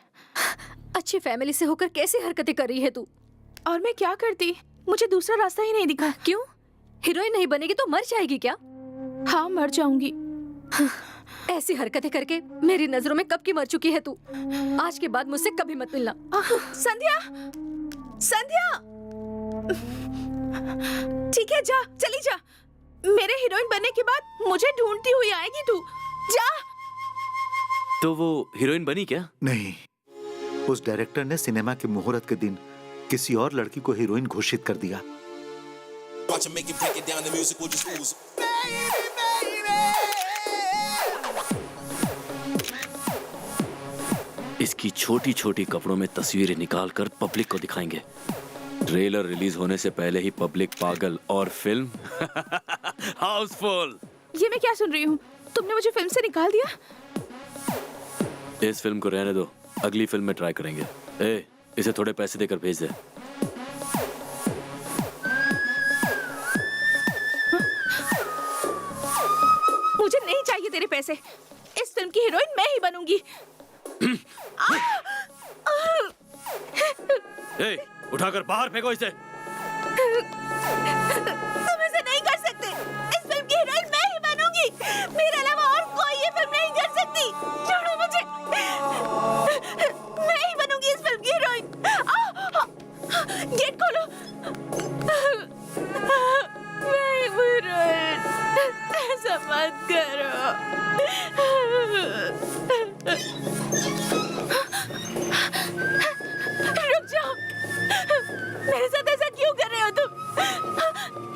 अच्छी फैमिली से होकर कैसी हरकतें कर रही है तू? और मैं क्या करती, मुझे दूसरा रास्ता ही नहीं दिखा। क्यों? हीरोइन नहीं बनेगी तो मर जाएगी क्या? हाँ मर जाऊंगी। ऐसी हरकतें करके मेरी नजरों में कब की मर चुकी है तू। आज के बाद मुझसे कभी मत मिलना। संध्या, संध्या, ठीक है जा, चली जा। मेरे हीरोइन बनने के बाद मुझे ढूंढती हुई आएगी तू। जा। तो वो हीरोइन बनी क्या? नहीं, उस डायरेक्टर ने सिनेमा के मुहूर्त के दिन किसी और लड़की को हीरोइन घोषित कर दिया। इसकी छोटी छोटी कपड़ों में तस्वीरें निकाल कर पब्लिक को दिखाएंगे। ट्रेलर रिलीज होने से पहले ही पब्लिक पागल और फिल्म हाउसफुल। ये मैं क्या सुन रही हूँ? तुमने मुझे फिल्म से निकाल दिया? इस फिल्म को रहने दो, अगली फिल्म में ट्राई करेंगे। ए, इसे थोड़े पैसे देकर भेज दे। मुझे नहीं चाहिए तेरे पैसे। इस फिल्म की हीरोइन मैं ही बनूंगी। ए, उठाकर बाहर फेंको इसे। तुम ऐसे नहीं कर सकते। इस फिल्म की हीरोइन मैं ही बनूंगी। मेरे अलावा और कोई ये फिल्म नहीं कर सकती। छोड़ो मुझे। मैं ही बनूंगी इस फिल्म की हीरोइन। गेट खोलो। मैं ही हीरोइन। ऐसा मत करो। रुक जाओ। मेरे साथ ऐसा क्यों कर रहे हो तुम?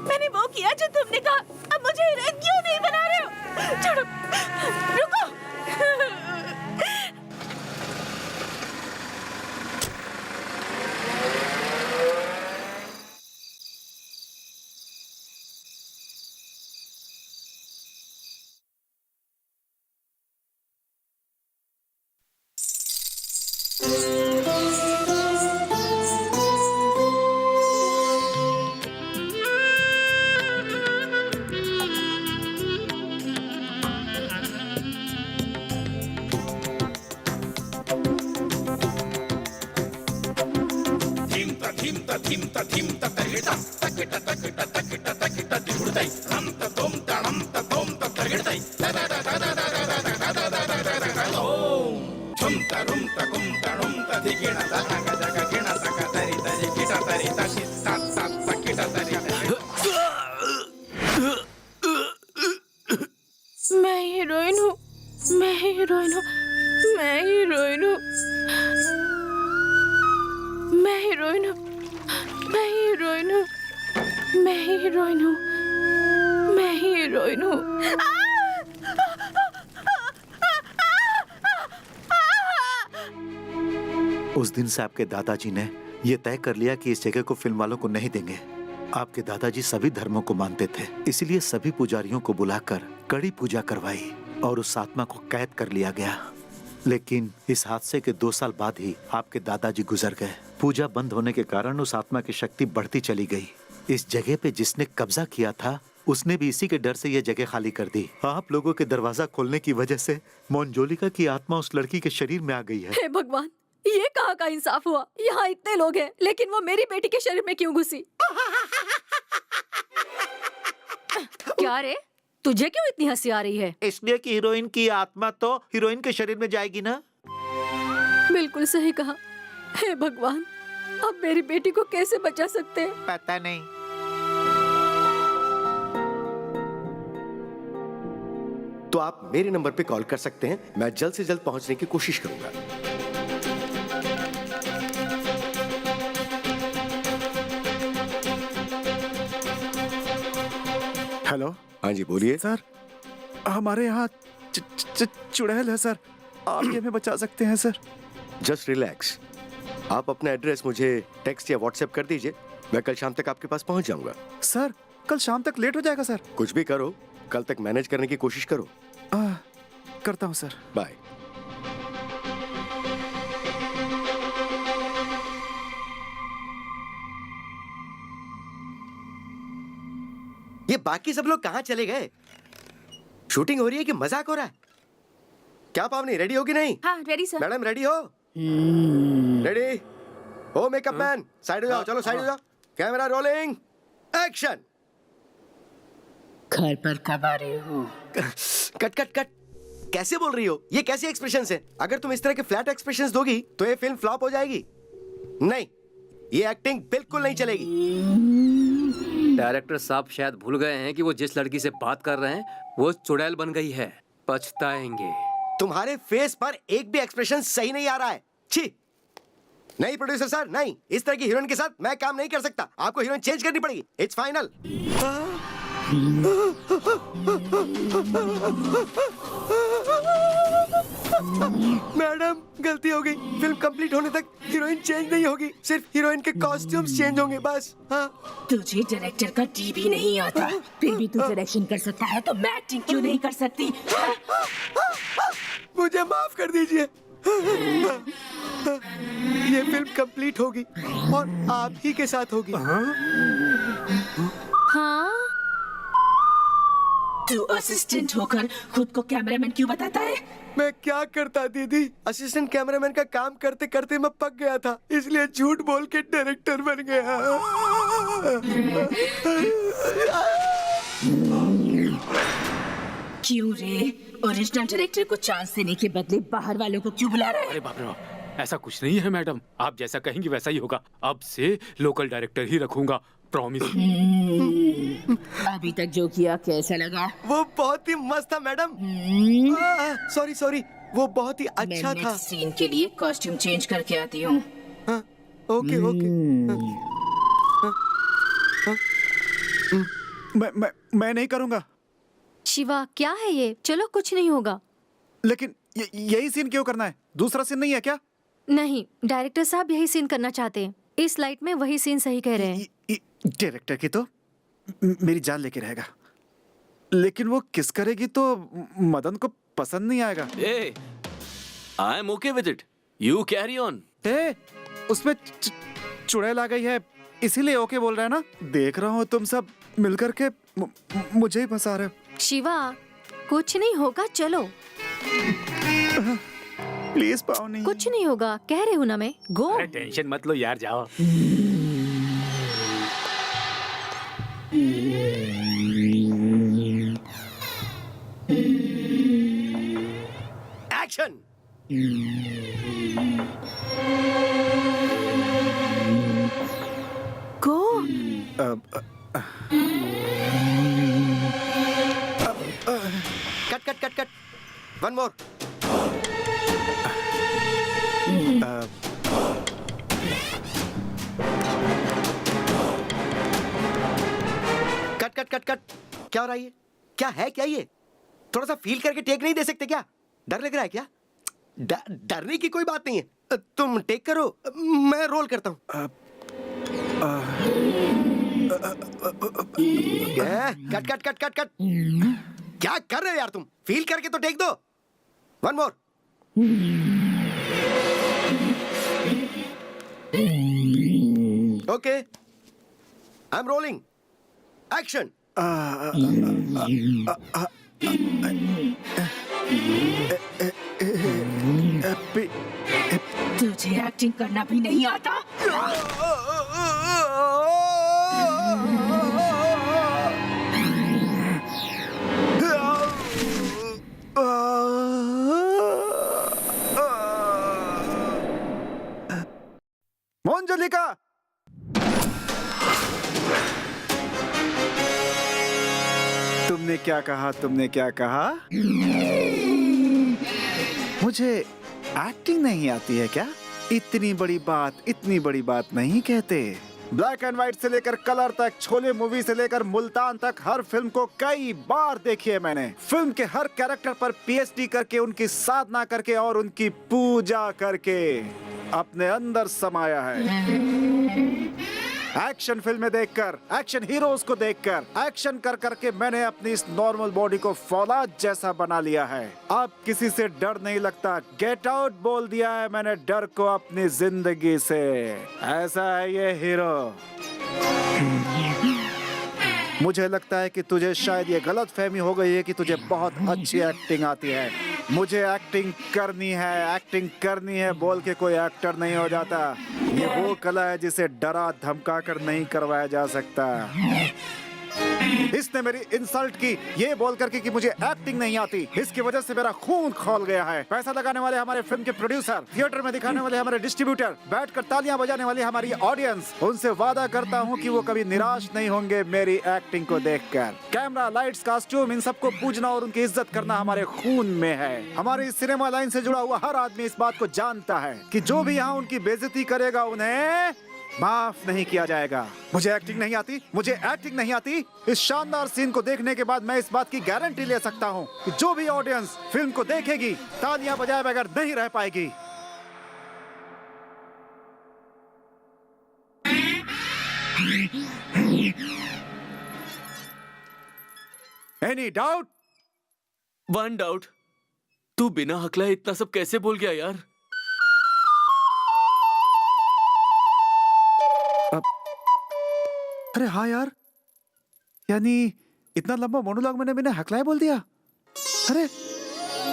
मैंने वो किया जो तुमने कहा। अब मुझे हीरोइन क्यों नहीं बना रहे हो? छोड़ो, रुको। मैं हीरोइन हूँ, मैं हीरोइन हूँ, मैं हीरोइन हूँ, मैं हीरोइन हूँ, मैं हीरोइन हूँ, मैं हीरोइन हूँ, मैं हीरोइन हूँ। उस दिन से आपके दादाजी ने ये तय कर लिया कि इस जगह को फिल्म वालों को नहीं देंगे। आपके दादाजी सभी धर्मों को मानते थे, इसलिए सभी पुजारियों को बुलाकर कड़ी पूजा करवाई और उस आत्मा को कैद कर लिया गया। लेकिन इस हादसे के 2 साल बाद ही आपके दादाजी गुजर गए। पूजा बंद होने के कारण उस आत्मा की शक्ति बढ़ती चली गई। इस जगह पे जिसने कब्जा किया था उसने भी इसी के डर से यह जगह खाली कर दी। आप लोगों के दरवाजा खोलने की वजह से मोंजोलिका की आत्मा उस लड़की के शरीर में आ गई है। हे भगवान, ये कहाँ का इंसाफ हुआ? यहाँ इतने लोग हैं, लेकिन वो मेरी बेटी के शरीर में क्यों घुसी? क्या रे, तुझे क्यों इतनी हंसी आ रही है? इसलिए कि हीरोइन की आत्मा तो हीरोइन के शरीर में जाएगी ना। बिल्कुल सही कहा। हे भगवान, अब मेरी बेटी को कैसे बचा सकते हैं? पता नहीं। तो आप मेरे नंबर पे कॉल कर सकते हैं, मैं जल्द से जल्द पहुंचने की कोशिश करूंगा। हेलो। हाँ जी बोलिए। सर, हमारे यहाँ चुड़ैल है सर, आप ये हमें बचा सकते हैं सर? Just relax. आप अपना एड्रेस मुझे टेक्स्ट या व्हाट्सएप कर दीजिए, मैं कल शाम तक आपके पास पहुंच जाऊंगा। सर, कल शाम तक लेट हो जाएगा सर। कुछ भी करो, कल तक मैनेज करने की कोशिश करो। करता हूँ सर। बाय। ये बाकी सब लोग कहाँ चले गए? शूटिंग हो रही है कि मजाक हो रहा है? क्या पावनी, रेडी हो कि नहीं? हाँ, रेडी सर। मैडम रेडी हो? रेडी? ओ मेकअप मैन, साइड हो जाओ, चलो साइड हो जाओ। Camera rolling, action. घर पर कब आ रहे हो? Cut cut cut. कैसे बोल रही हो? ये कैसे एक्सप्रेशंस है? अगर तुम इस तरह के फ्लैट एक्सप्रेशंस दोगी तो ये फिल्म फ्लॉप हो जाएगी। नहीं, ये एक्टिंग बिल्कुल नहीं चलेगी। डायरेक्टर साहब शायद भूल गए हैं कि वो जिस लड़की से बात कर रहे हैं वो चुड़ैल बन गई है। पछताएंगे। तुम्हारे फेस पर एक भी एक्सप्रेशन सही नहीं आ रहा है। छी। नहीं प्रोड्यूसर सर, नहीं, इस तरह की हीरोइन के साथ मैं काम नहीं कर सकता। आपको हीरोइन चेंज करनी पड़ेगी। It's final. मैडम गलती हो गई। फिल्म कंप्लीट होने तक हीरोइन चेंज नहीं होगी, सिर्फ हीरोइन के कॉस्ट्यूम्स चेंज होंगे बस। हाँ। तुझे डायरेक्टर का डी भी नहीं आता, फिर भी तू डायरेक्शन कर सकता है, तो मैं एक्टिंग क्यों नहीं कर सकती? मुझे माफ कर दीजिए। ये फिल्म कंप्लीट होगी और आप ही के साथ होगी। हाँ? तू असिस्टेंट होकर खुद को कैमरामैन क्यों बताता है? मैं क्या करता दीदी, असिस्टेंट कैमरामैन का काम करते करते मैं पक गया था, इसलिए झूठ बोल के डायरेक्टर बन गया। क्यों रे? ओरिजिनल डायरेक्टर को चांस देने के बदले बाहर वालों को क्यों बुला रहा है? अरे बाप रे बाप, ऐसा कुछ नहीं है मैडम। आप जैसा कहेंगी वैसा ही होगा। अब से लोकल डायरेक्टर ही रखूंगा, प्रॉमिस। अभी तक जो किया कैसा लगा? वो बहुत ही मस्त था मैडम। सॉरी सॉरी, वो बहुत ही अच्छा था। सीन के लिए कॉस्ट्यूम चेंज करके आती हूँ। Okay okay. मैं नहीं करूंगा। शिवा, क्या है ये? चलो कुछ नहीं होगा। लेकिन यही सीन क्यों करना है? दूसरा सीन नहीं है क्या? नहीं, डायरेक्टर साहब यही सीन करना चाहते हैं। इस लाइट में वही सीन सही कह रहे हैं। डायरेक्टर की तो मेरी जान लेके रहेगा, लेकिन वो किस करेगी तो मदन को पसंद नहीं आएगा। I am okay with it, you carry on. उसमें चुड़ैल आ गई है, इसीलिए ओके बोल रहा है ना। देख रहा हूँ तुम सब मिलकर के मुझे ही फंसा रहे हो। शिवा, कुछ नहीं होगा, चलो। प्लीज पावनी। कुछ नहीं होगा, कह रही हूँ ना मैं। गो। अरे टेंशन मत लो यार, जाओ। Action. Go. Cut cut cut cut. One more. Cut cut cut cut. क्या हो रहा है ये? क्या है क्या ये? थोड़ा सा फील करके टेक नहीं दे सकते क्या? डर लग रहा है क्या? डरने की कोई बात नहीं है। तुम टेक करो, मैं रोल करता हूँ। Cut cut cut cut cut. क्या कर रहे हो यार तुम? फील करके तो टेक दो। One more. Okay, I am rolling. Action. तुझे एक्टिंग करना भी नहीं आता? मोंजलिका, तुमने क्या कहा? तुमने क्या कहा? मुझे एक्टिंग नहीं आती है क्या? इतनी बड़ी बात नहीं कहते। ब्लैक एंड व्हाइट से लेकर कलर तक, छोले मूवी से लेकर मुल्तान तक, हर फिल्म को कई बार देखी है मैंने। फिल्म के हर कैरेक्टर पर पीएचडी करके, उनकी साधना करके और उनकी पूजा करके अपने अंदर समाया है। एक्शन फिल्में देखकर, एक्शन हीरोज को देखकर, एक्शन कर करके मैंने अपनी इस नॉर्मल बॉडी को फौलाद जैसा बना लिया है। अब किसी से डर नहीं लगता। गेट आउट बोल दिया है मैंने डर को अपनी जिंदगी से। ऐसा है ये हीरो। मुझे लगता है कि तुझे शायद ये गलत फहमी हो गई है कि तुझे बहुत अच्छी एक्टिंग आती है। मुझे एक्टिंग करनी है बोल के कोई एक्टर नहीं हो जाता। ये वो कला है जिसे डरा धमका कर नहीं करवाया जा सकता। इसने मेरी इंसल्ट की ये बोल करके कि मुझे एक्टिंग नहीं आती। इसकी वजह से मेरा खून खौल गया है। पैसा लगाने वाले हमारे फिल्म के प्रोड्यूसर, थिएटर में दिखाने वाले हमारे डिस्ट्रीब्यूटर, बैठकर तालियां बजाने वाली हमारी ऑडियंस, उनसे वादा करता हूं कि वो कभी निराश नहीं होंगे मेरी एक्टिंग को देखकर। कैमरा, लाइट्स, कॉस्ट्यूम, इन सबको पूजना और उनकी इज्जत करना हमारे खून में है। हमारी इस सिनेमा लाइन से जुड़ा हुआ हर आदमी इस बात को जानता है कि जो भी यहाँ उनकी बेइज्जती करेगा उन्हें माफ नहीं किया जाएगा। मुझे एक्टिंग नहीं आती। इस शानदार सीन को देखने के बाद मैं इस बात की गारंटी ले सकता हूँ कि जो भी ऑडियंस फिल्म को देखेगी तालियां बजाए बगैर नहीं रह पाएगी। Any doubt? One doubt. तू बिना हकलाए इतना सब कैसे बोल गया यार? अरे हाँ यार, यानी इतना लंबा मोनोलॉग मैंने बिना हकलाए बोल दिया। अरे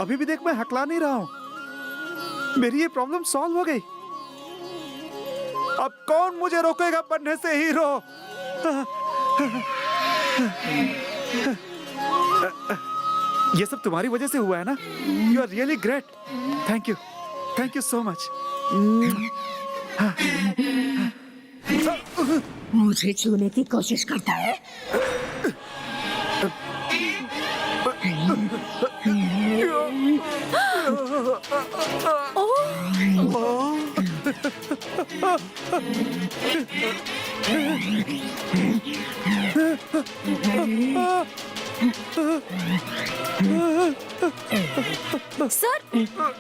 अभी भी देख, मैं हकला नहीं रहा हूं। मेरी ये प्रॉब्लम सॉल्व हो गई। अब कौन मुझे रोकेगा बनने से हीरो? ये सब तुम्हारी वजह से हुआ है ना? You are really great. Thank you so much. मुझे छूने की कोशिश करता है।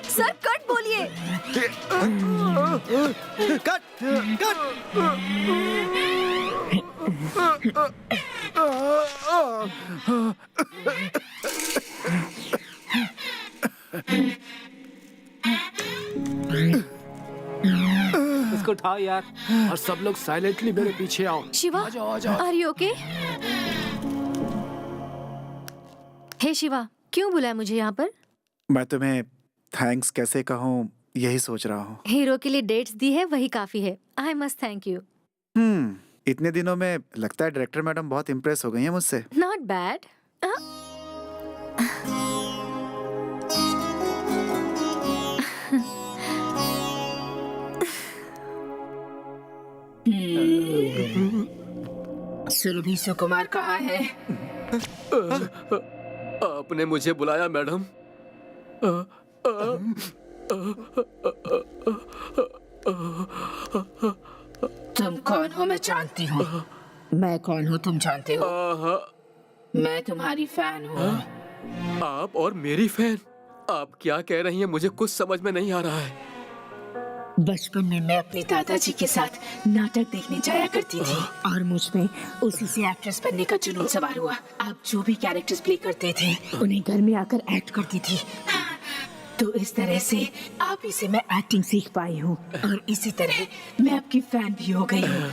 सर कट बोलिए। Cut cut. इसको उठाओ यार, और सब लोग साइलेंटली मेरे पीछे आओ। Shiva, are you okay? Hey Shiva, क्यों बुलाया मुझे यहाँ पर? मैं तुम्हें थैंक्स कैसे कहूँ यही सोच रहा हूँ। हीरो के लिए डेट्स दी है वही काफी है। I must thank you. इतने दिनों में लगता है डायरेक्टर मैडम बहुत इम्प्रेस हो गई हैं मुझसे। Not bad. सुरभि सुकुमार कहाँ है? आपने मुझे बुलाया मैडम? तुम कौन हो मैं जानती हूँ। मैं कौन हूँ तुम जानते हो। मैं तुम्हारी फैन हूँ। आप और मेरी फैन? आप क्या कह रही हैं? मुझे कुछ समझ में नहीं आ रहा है। बचपन में मैं अपने दादाजी के साथ नाटक देखने जाया करती थी और मुझ में उसी से एक्ट्रेस बनने का जुनून सवार हुआ। आप जो भी कैरेक्टर्स प्ले करते थे उन्हें घर में आकर एक्ट करती थी। तो इस तरह से आप ही से मैं एक्टिंग सीख पाई हूँ और इसी तरह मैं आपकी फैन भी हो गई हूँ।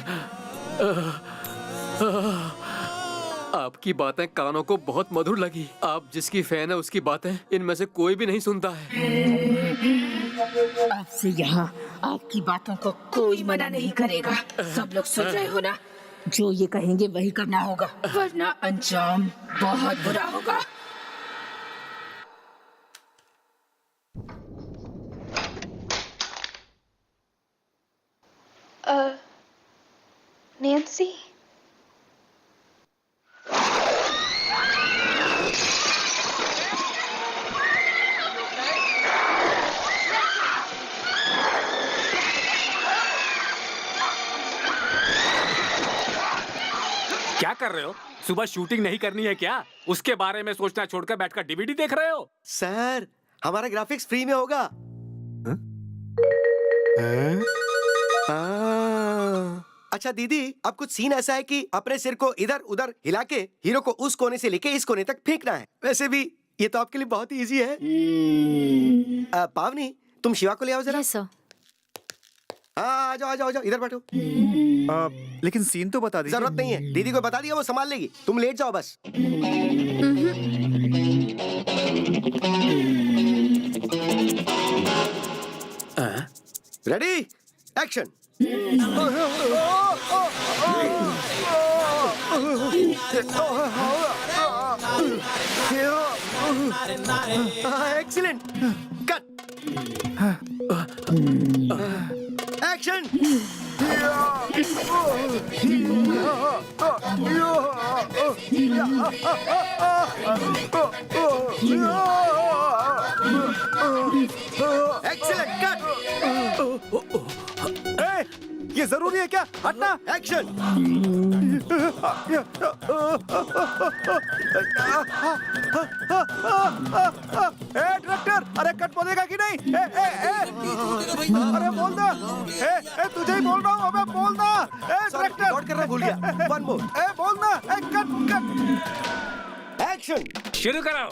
आपकी बातें कानों को बहुत मधुर लगी। आप जिसकी फैन है उसकी बातें इनमें से कोई भी नहीं सुनता है। अब से यहाँ आपकी बातों को कोई मना नहीं करेगा। सब लोग सुन रहे हो ना? जो ये कहेंगे वही करना होगा, वरना अंजाम बहुत बुरा होगा। नैन्सी, क्या कर रहे हो? सुबह शूटिंग नहीं करनी है क्या? उसके बारे में सोचना छोड़कर बैठकर डीवीडी देख रहे हो? सर, हमारा ग्राफिक्स फ्री में होगा। अच्छा दीदी, अब कुछ सीन ऐसा है कि अपने सिर को इधर उधर हिला के हीरो को उस कोने से लेके इस कोने तक फेंकना है। वैसे भी ये तो आपके लिए बहुत ही इजी है। पावनी, तुम शिवा को ले आओ जरा। Yes sir. हाँ, आ जाओ आ जाओ आ जाओ, इधर बैठो। लेकिन सीन तो बता दीजिए। जरूरत नहीं है, दीदी को बता दिया, वो संभाल लेगी। तुम लेट जाओ बस। Ready, action. Excellent, cut. Action. Excellent, cut. ये जरूरी है क्या? हटना। एक्शन। डायरेक्टर, अरे कट बोलेगा कि नहीं? अरे बोल दो। तुझे ही बोल रहा हूँ, अबे बोल दो। डायरेक्टर, रिकॉर्ड करना भूल गया। One more. बोल दो। Cut cut. एक्शन। शुरू करो।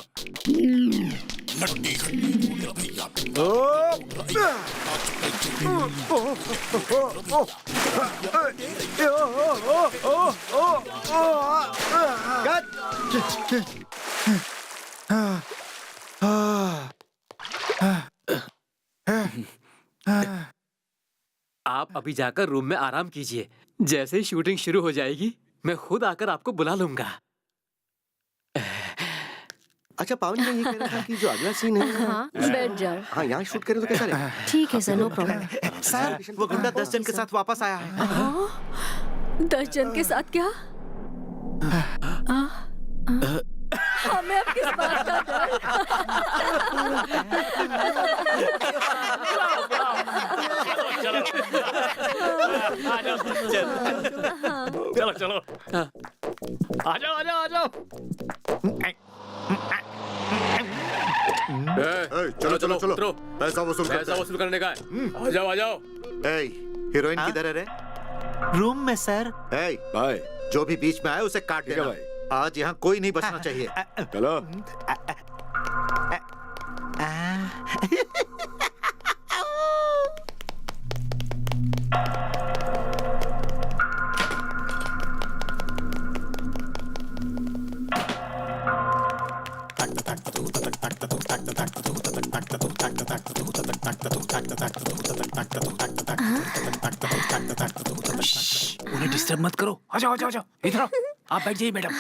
आप अभी जाकर रूम में आराम कीजिए। जैसे ही शूटिंग शुरू हो जाएगी मैं खुद आकर आपको बुला लूंगा। अच्छा पावनी, मैं ये कह रहा था कि जो अगला सीन है, हाँ, बैठ जाओ। हाँ यहाँ शूट करें तो कैसा रहेगा? ठीक है सर, नो प्रॉब्लम। सर, वो गुंडा 10 जन के साथ वापस आया है। 10 जन के साथ क्या? हमें अब किस बात का डर? चलो चलो, आ जाओ आ जाओ आ जाओ। चलो चलो चलो, उतरो। पैसा वसूल करते पैसा हैं। वसूल करने का है। आ जाओ आ जाओ। हीरोइन किधर है रे? रूम में सर। भाई, जो भी बीच में आए उसे काट देना। आज यहाँ कोई नहीं बचना चाहिए। चलो। उन्हें डिस्टर्ब मत करो। आ जाओ, आ जाओ, आ जाओ। इधर आओ। आप बैठ जाइए मैडम।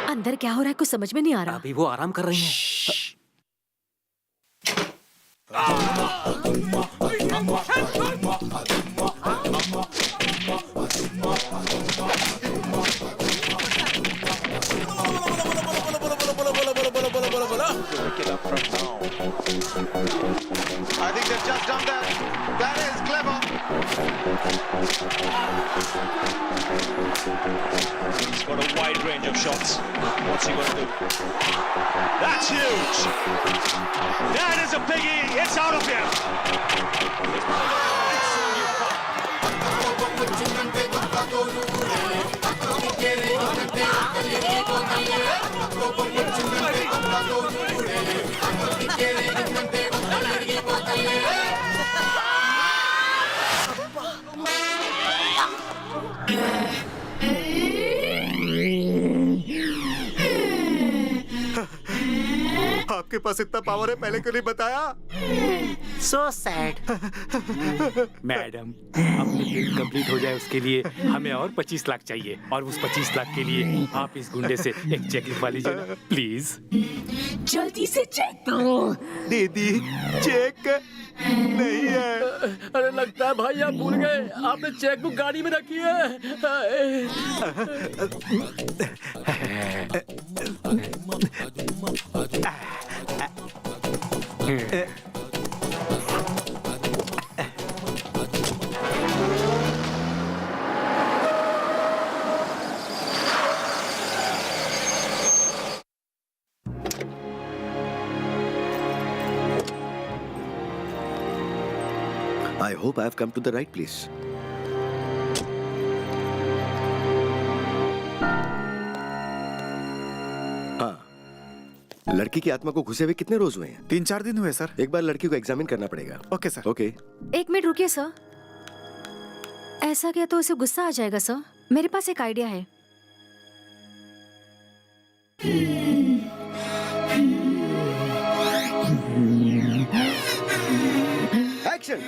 अंदर क्या हो रहा है कुछ समझ में नहीं आ रहा। अभी वो आराम कर रही हैं। I think they've just done that. That is clever. He's got a wide range of shots. What's he going to do? That's huge. That is a biggie. It's out of here. आपके पास इतना power है, पहले क्यों नहीं बताया? So sad. Madam, अपनी film complete हो जाए उसके लिए हमें और 25 लाख चाहिए, और उस 25 लाख के लिए आप इस गुंडे से एक चेक लिखवा लीजिए ना, प्लीज। जल्दी से चेक करो। दीदी, चेक नहीं है। अरे लगता है भाई आप भूल गए, आपने चेक बुक गाड़ी में रखी है। I hope I have come to the right place. हाँ, लड़की की आत्मा को घुसे हुए कितने रोज हुए हैं? 3-4 दिन हुए सर। एक बार लड़की को एग्जामिन करना पड़ेगा। Okay sir. ओके। एक मिनट रुकिए सर। ऐसा क्या तो उसे गुस्सा आ जाएगा सर। मेरे पास एक आइडिया है। एक्शन।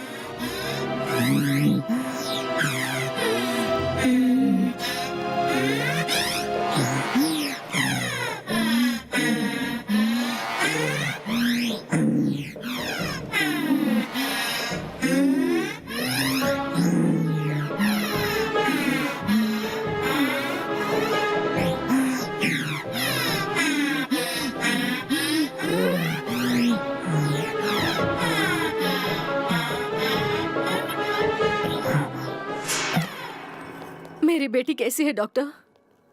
मेरी बेटी कैसी है डॉक्टर?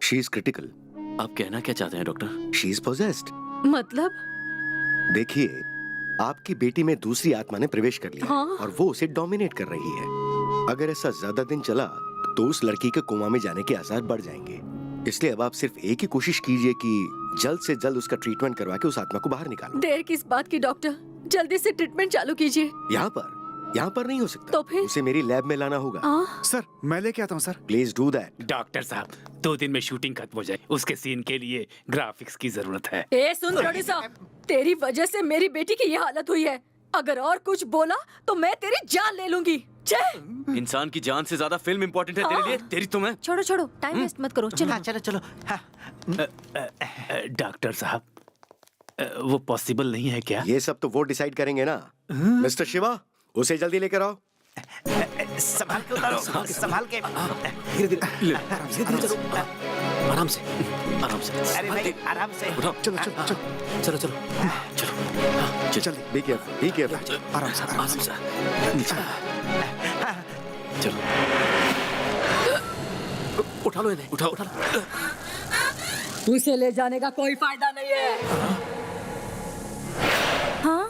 She is critical. आप कहना क्या चाहते हैं डॉक्टर? She is possessed. मतलब? देखिए, आपकी बेटी में दूसरी आत्मा ने प्रवेश कर लिया है, हाँ? और वो उसे डोमिनेट कर रही है। अगर ऐसा ज्यादा दिन चला तो उस लड़की के कोमा में जाने के आसार बढ़ जाएंगे। इसलिए अब आप सिर्फ एक ही कोशिश कीजिए कि जल्द से जल्द उसका ट्रीटमेंट करवा के उस आत्मा को बाहर निकालो। देर किस बात की डॉक्टर? जल्दी से ट्रीटमेंट चालू कीजिए। यहाँ पर नहीं हो सकता। तो फिर? उसे मेरी लैब में लाना होगा। सर मैं लेके आता हूँ sir. Please do that. Doctor साहब, 2 दिन में शूटिंग खत्म हो जाए, उसके सीन के लिए ग्राफिक्स की जरूरत है। ए सुन प्रोड्यूसर, तेरी वजह से मेरी बेटी की ये हालत हुई है। अगर और कुछ बोला तो मैं तेरी जान ले लूंगी। इंसान की जान से ज्यादा फिल्म इम्पोर्टेंट है तेरे लिए। तेरी तुम्हें छोड़ो छोड़ो, टाइम वेस्ट मत करो। चलो चलो चलो। डॉक्टर साहब, वो पॉसिबल नहीं है क्या? ये सब तो वो डिसाइड करेंगे ना। मिस्टर शिवा, उसे जल्दी लेकर आओ। संभाल के उतारो, संभाल के। धीरे धीरे, आराम से, आराम से। अरे भाई आराम से। उठाओ, चलो चलो चलो चलो चलो चलो। चल। Be careful, be careful. आराम से आराम से। चलो, उठा लो इन्हें, उठा लो। उसे ले जाने का कोई फायदा नहीं है। हाँ?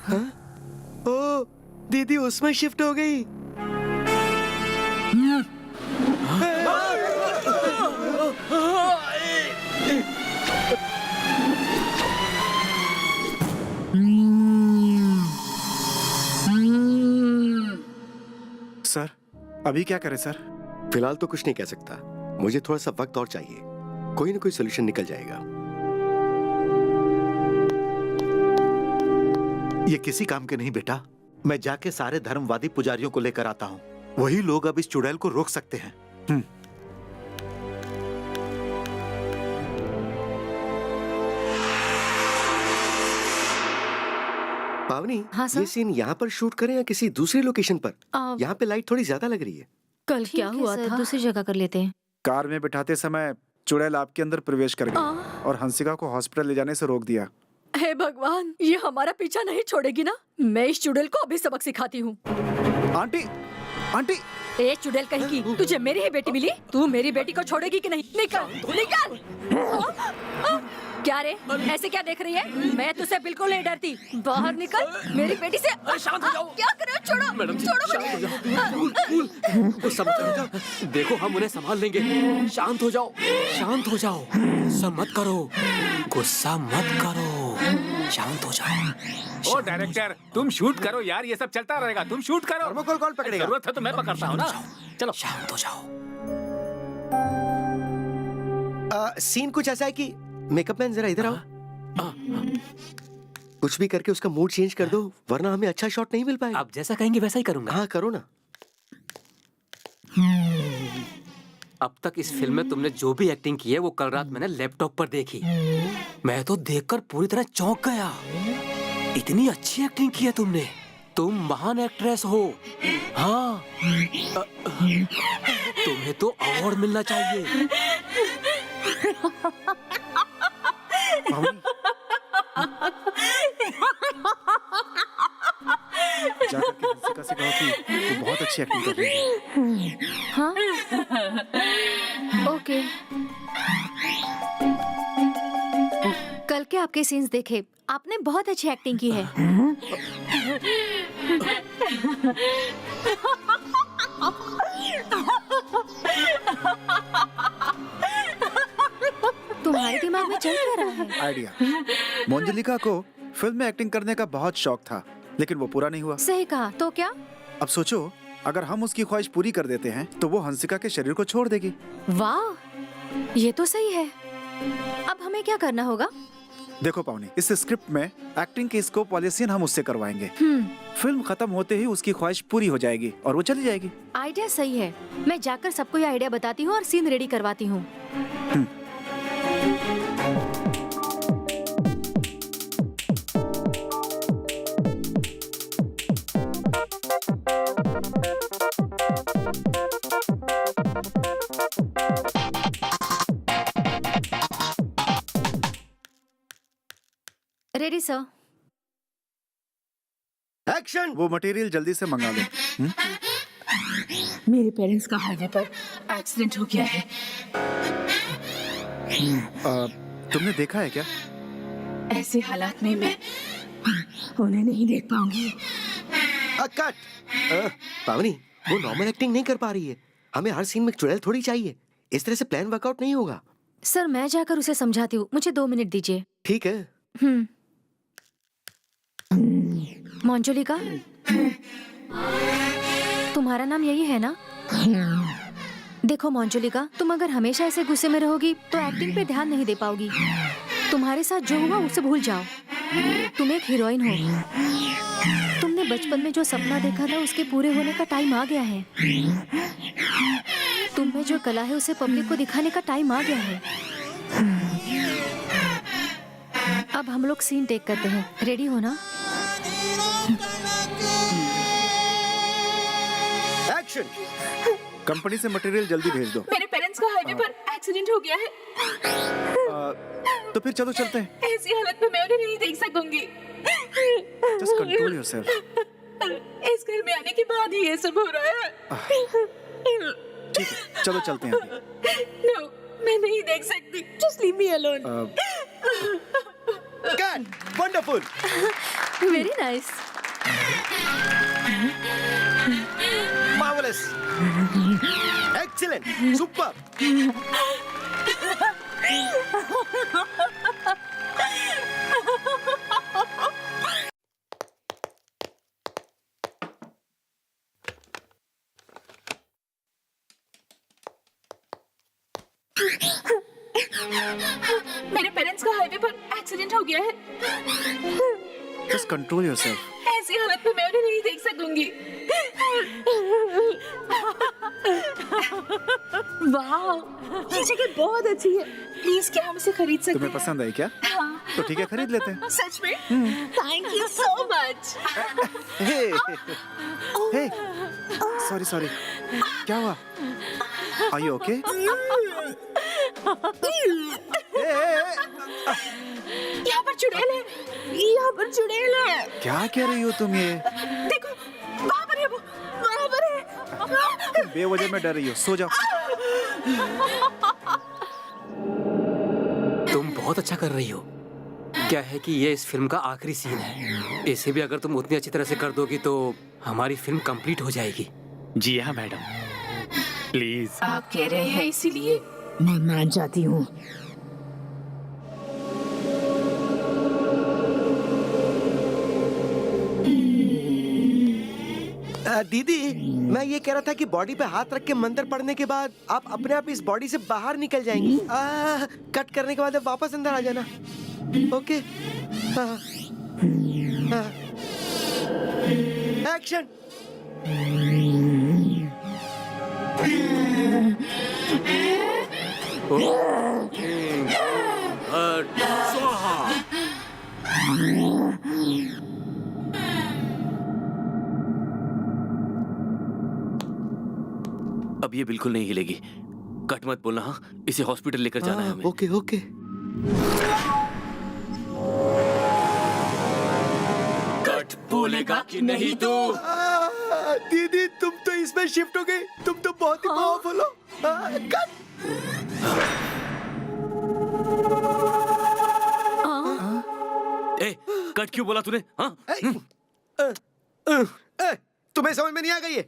ओ, दीदी उसमें शिफ्ट हो गई। सर अभी क्या करें सर? फिलहाल तो कुछ नहीं कह सकता, मुझे थोड़ा सा वक्त और चाहिए। कोई ना कोई सोल्यूशन निकल जाएगा। ये किसी काम के नहीं बेटा। मैं जाके सारे धर्मवादी पुजारियों को लेकर आता हूँ। वही लोग अब इस चुड़ैल को रोक सकते हैं। पावनी, हाँ सर? ये सीन यहाँ पर शूट करें या किसी दूसरी लोकेशन पर? आ, यहाँ पे लाइट थोड़ी ज्यादा लग रही है। कल क्या हुआ था? दूसरी जगह कर लेते हैं। कार में बिठाते समय चुड़ैल आपके अंदर प्रवेश कर गई और हंसिका को हॉस्पिटल ले जाने से रोक दिया। हे भगवान, ये हमारा पीछा नहीं छोड़ेगी ना? मैं इस चुड़ैल को अभी सबक सिखाती हूँ। आंटी, आंटी, ए चुड़ैल कहीं की, तुझे मेरी ही बेटी मिली? तू मेरी बेटी को छोड़ेगी कि नहीं? निकल, निकल! क्या रे, ऐसे क्या देख रही है? मैं तुझसे बिल्कुल नहीं डरती। बाहर निकल, मेरी बेटी से। शांत हो जाओ। क्या कर रहे हो? छोड़ो, मैडम जी, छोड़ो शांत हो मुझे। जाओ। गुस्सा मत करो। देखो हम उन्हें संभाल लेंगे। शांत हो जाओ, शांत हो जाओ। गुस्सा मत करो, गुस्सा मत करो। शांत हो जाओ। ओ डायरेक्टर, तुम शूट करो यार, ये सब चलता रहेगा। तुम शूट करो। थर्मोकोल कौन पकड़ेगा? जरूरत है तो मैं पकड़ता हूँ ना। चलो शांत हो जाओ। सीन कुछ ऐसा है कि मेकअप मैन जरा इधर आओ। कुछ भी करके उसका मूड चेंज कर दो, वरना हमें अच्छा शॉट नहीं मिल पाएगा। आप जैसा कहेंगे वैसा ही करूंगा। हाँ करो ना। अब तक इस फिल्म में तुमने जो भी एक्टिंग की है वो कल रात मैंने लैपटॉप पर देखी। मैं तो देखकर पूरी तरह चौंक गया। इतनी अच्छी एक्टिंग की है तुमने। तुम महान एक्ट्रेस हो। हाँ, तुम्हें तो अवार्ड मिलना चाहिए। जाकर के हंसिका से कहो कि वो बहुत अच्छी एक्टिंग कर रही है। हाँ, ओके। कल के आपके सीन्स देखे, आपने बहुत अच्छी एक्टिंग की है। तुम्हारे दिमाग में चल क्या रहा है? आइडिया। मोंजलिका को फिल्म में एक्टिंग करने का बहुत शौक था, लेकिन वो पूरा नहीं हुआ। सही कहा। तो क्या? अब सोचो, अगर हम उसकी ख्वाहिश पूरी कर देते हैं तो वो हंसिका के शरीर को छोड़ देगी। वाह, ये तो सही है। अब हमें क्या करना होगा? देखो पावनी, इस स्क्रिप्ट में एक्टिंग की स्कोप वाले सीन हम उससे करवाएंगे। फिल्म खत्म होते ही उसकी ख्वाहिश पूरी हो जाएगी और वो चली जाएगी। आइडिया सही है। मैं जाकर सबको ये आइडिया बताती हूँ और सीन रेडी करवाती हूँ। Ready sir. एक्शन। वो मटेरियल जल्दी से मंगा लो। मेरे पेरेंट्स का हाईवे पर एक्सीडेंट हो गया है। तुमने देखा है क्या? ऐसे हालात में मैं उन्हें नहीं देख पाऊंगी। कट। पावनी, वो नॉर्मल एक्टिंग नहीं कर पा रही है। हमें हर सीन में चुड़ैल थोड़ी चाहिए। इस तरह से प्लान वर्कआउट नहीं होगा। सर, मैं जाकर उसे समझाती हूँ। मुझे 2 मिनट दीजिए। ठीक है। मोंजलिका, तुम्हारा नाम यही है ना? देखो मोंजलिका, तुम अगर हमेशा ऐसे गुस्से में रहोगी तो एक्टिंग पे ध्यान नहीं दे पाओगी। तुम्हारे साथ जो हुआ उसे भूल जाओ। तुम एक हीरोइन हो। तुमने बचपन में जो सपना देखा था उसके पूरे होने का टाइम आ गया है। तुम में जो कला है उसे पब्लिक को दिखाने का टाइम आ गया है। अब हम लोग सीन टेक करते हैं। रेडी हो ना? एक्शन। कंपनी से मटेरियल जल्दी भेज दो। मेरे पेरेंट्स का हाईवे पर एक्सीडेंट हो गया है। तो फिर चलो चलते हैं। ऐसी हालत में मैं उन्हें नहीं देख सकूंगी। Just control yourself. इस घर में आने के बाद ही ये सब हो रहा है। ठीक है, चलो चलते हैं अभी। No, मैं नहीं देख सकती। Just leave me alone. Cut. Wonderful. Very nice. Marvellous. Excellent. Super. मेरे पेरेंट्स का हाईवे पर एक्सीडेंट हो गया है। Just control yourself. ऐसे ऐसी हालत में मैं उन्हें नहीं देख सकूंगी। वाह, ये जगह बहुत अच्छी है। प्लीज क्या हम इसे खरीद सकते तुम्हें हैं? पसंद आई क्या? हाँ। तो ठीक है, खरीद लेते हैं। सच में? Thank you so much. Hey, sorry, क्या हुआ? Are you okay? यहाँ पर चुड़ैल है, यहाँ पर चुड़ैल है। क्या कह रही हो तुम ये? देखो, वहाँ पर है वो, वहाँ पर है। तुम बेवजह में डर रही हो, सो जाओ। तुम बहुत अच्छा कर रही हो। क्या है कि ये इस फिल्म का आखिरी सीन है। इसे भी अगर तुम उतनी अच्छी तरह से कर दोगी तो हमारी फिल्म कंप्लीट हो जाएगी। जी हाँ मैडम, प्लीज। आप कह रहे हैं इसीलिए मैं मान जाती हूँ। दीदी, मैं ये कह रहा था कि बॉडी पे हाथ रख के मंत्र पढ़ने के बाद आप अपने आप इस बॉडी से बाहर निकल जाएंगी। कट करने के बाद आप वापस अंदर आ जाना। ओके। एक्शन। अब ये बिल्कुल नहीं हिलेगी। कट मत बोलना। हाँ, इसे हॉस्पिटल लेकर जाना है हमें। Okay okay. कट बोलेगा कि नहीं तू? दीदी, तुम तो इसमें शिफ्ट हो गई। तुम तो बहुत ही पावरफुल हो। कट। ए, कट क्यों बोला तूने? हाँ? तुम्हें समझ में नहीं आ गई है?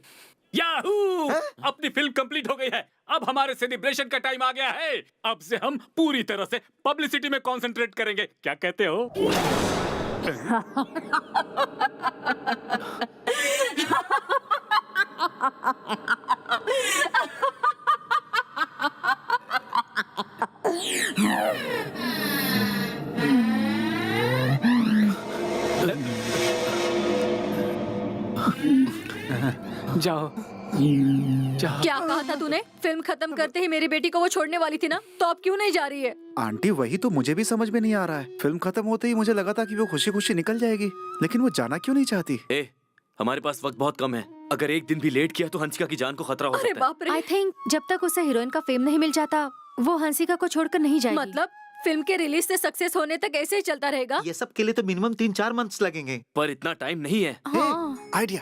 याहू! अपनी फिल्म कंप्लीट हो गई है। अब हमारे सेलिब्रेशन का टाइम आ गया है। अब से हम पूरी तरह से पब्लिसिटी में कंसंट्रेट करेंगे। क्या कहते हो? जाओ। क्या कहा था तूने? फिल्म खत्म करते ही मेरी बेटी को वो छोड़ने वाली थी ना, तो अब क्यों नहीं जा रही है? आंटी, वही तो मुझे भी समझ में नहीं आ रहा है। फिल्म खत्म होते ही मुझे लगा था कि वो खुशी खुशी निकल जाएगी, लेकिन वो जाना क्यों नहीं चाहती? ए, हमारे पास वक्त बहुत कम है। अगर एक दिन भी लेट किया तो हंसिका की जान को खतरा हो अरे सकता है। बाप रे! आई थिंक जब तक उसे हीरोइन का फेम नहीं मिल जाता, वो हंसिका को छोड़कर नहीं जाएगी। मतलब फिल्म के रिलीज से सक्सेस होने तक ऐसे ही चलता रहेगा? ये सब के लिए तो मिनिमम 3-4 मंथ्स लगेंगे। पर इतना टाइम नहीं है। आइडिया,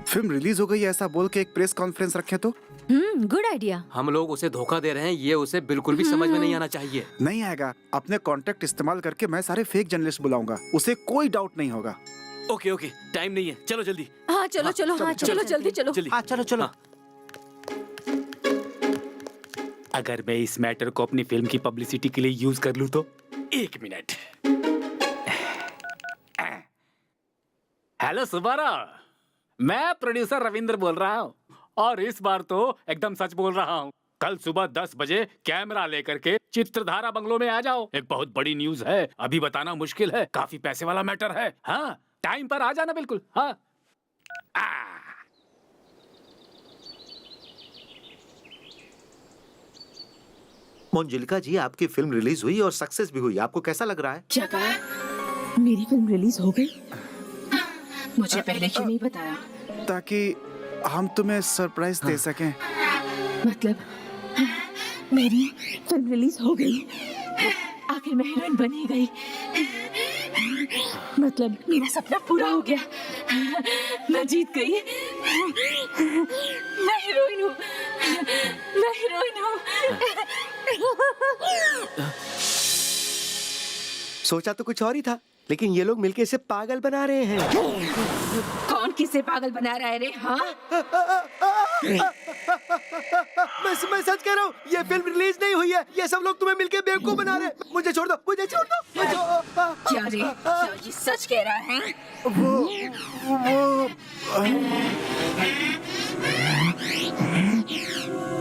फिल्म रिलीज हो गई है ऐसा बोल के एक प्रेस कॉन्फ्रेंस रखें तो? Good idea. हम लोग उसे धोखा दे रहे हैं, ये उसे बिल्कुल भी समझ में नहीं आना चाहिए। नहीं आएगा। अपने कॉन्टेक्ट इस्तेमाल करके मैं सारे फेक जर्नलिस्ट बुलाऊंगा, उसे कोई डाउट नहीं होगा। ओके ओके, टाइम नहीं है, चलो जल्दी। हाँ चलो चलो, हाँ चलो जल्दी चलो। हाँ चलो चलो। अगर मैं इस मैटर को अपनी फिल्म की पब्लिसिटी के लिए यूज कर लूं तो? एक मिनट। हेलो सुबारा, मैं प्रोड्यूसर रविंद्र बोल रहा हूँ और इस बार तो एकदम सच बोल रहा हूँ। कल सुबह 10 बजे कैमरा लेकर के चित्रधारा बंगलो में आ जाओ। एक बहुत बड़ी न्यूज है, अभी बताना मुश्किल है, काफी पैसे वाला मैटर है। हाँ, टाइम पर आ जाना बिल्कुल। हाँ। मंजुलिका जी, आपकी फिल्म रिलीज हुई और सक्सेस भी हुई। आपको कैसा लग रहा है? क्या कहा? मेरी फिल्म रिलीज हो गई? मुझे पहले क्यों नहीं बताया? ताकि हम तुम्हें सरप्राइज दे सकें। मतलब मेरी फिल्म रिलीज हो गई, आखिर मैं हीरोइन बनी गई। मतलब मेरा सपना पूरा हो गया, मैं जीत गई। मैं हीरोइन हूँ, मैं हीरोइन हूँ। सोचा तो कुछ और ही था, लेकिन ये लोग मिलके इसे पागल बना रहे हैं। कौन किसे पागल बना रहा है रे? हाँ? मैं सच कह रहा हूँ, ये फिल्म रिलीज नहीं हुई है। ये सब लोग तुम्हें मिलके बेवकूफ बना रहे हैं। मुझे छोड़ दो, मुझे छोड़ दो। क्या रे? क्या ये सच कह रहा है?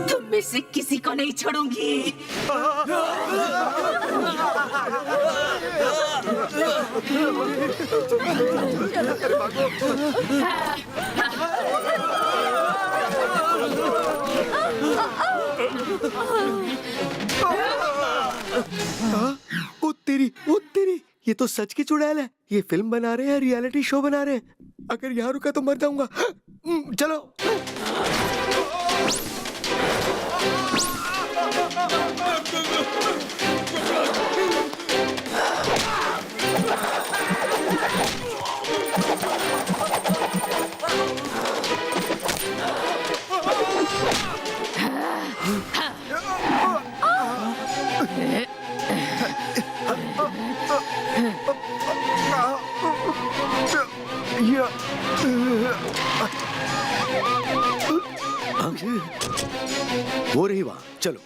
तुम में से किसी को नहीं छोड़ूंगी। ओ तेरी, ये तो सच की चुड़ैल है। ये फिल्म बना रहे हैं, रियलिटी शो बना रहे हैं। अगर यहाँ रुका तो मर जाऊंगा। चलो। वो रही वहां, चलो।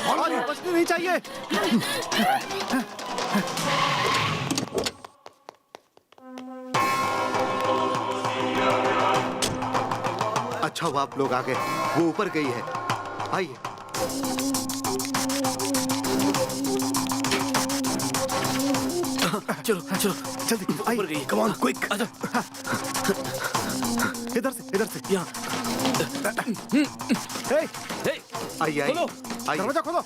और बचने नहीं चाहिए। अच्छा हुआ आप लोग आ गए, वो ऊपर गई है। आइए। चलो चलो जल्दी ऊपर गई। Come on quick. इधर से यहाँ। आइए आइए आइए। दरवाजा खोलो।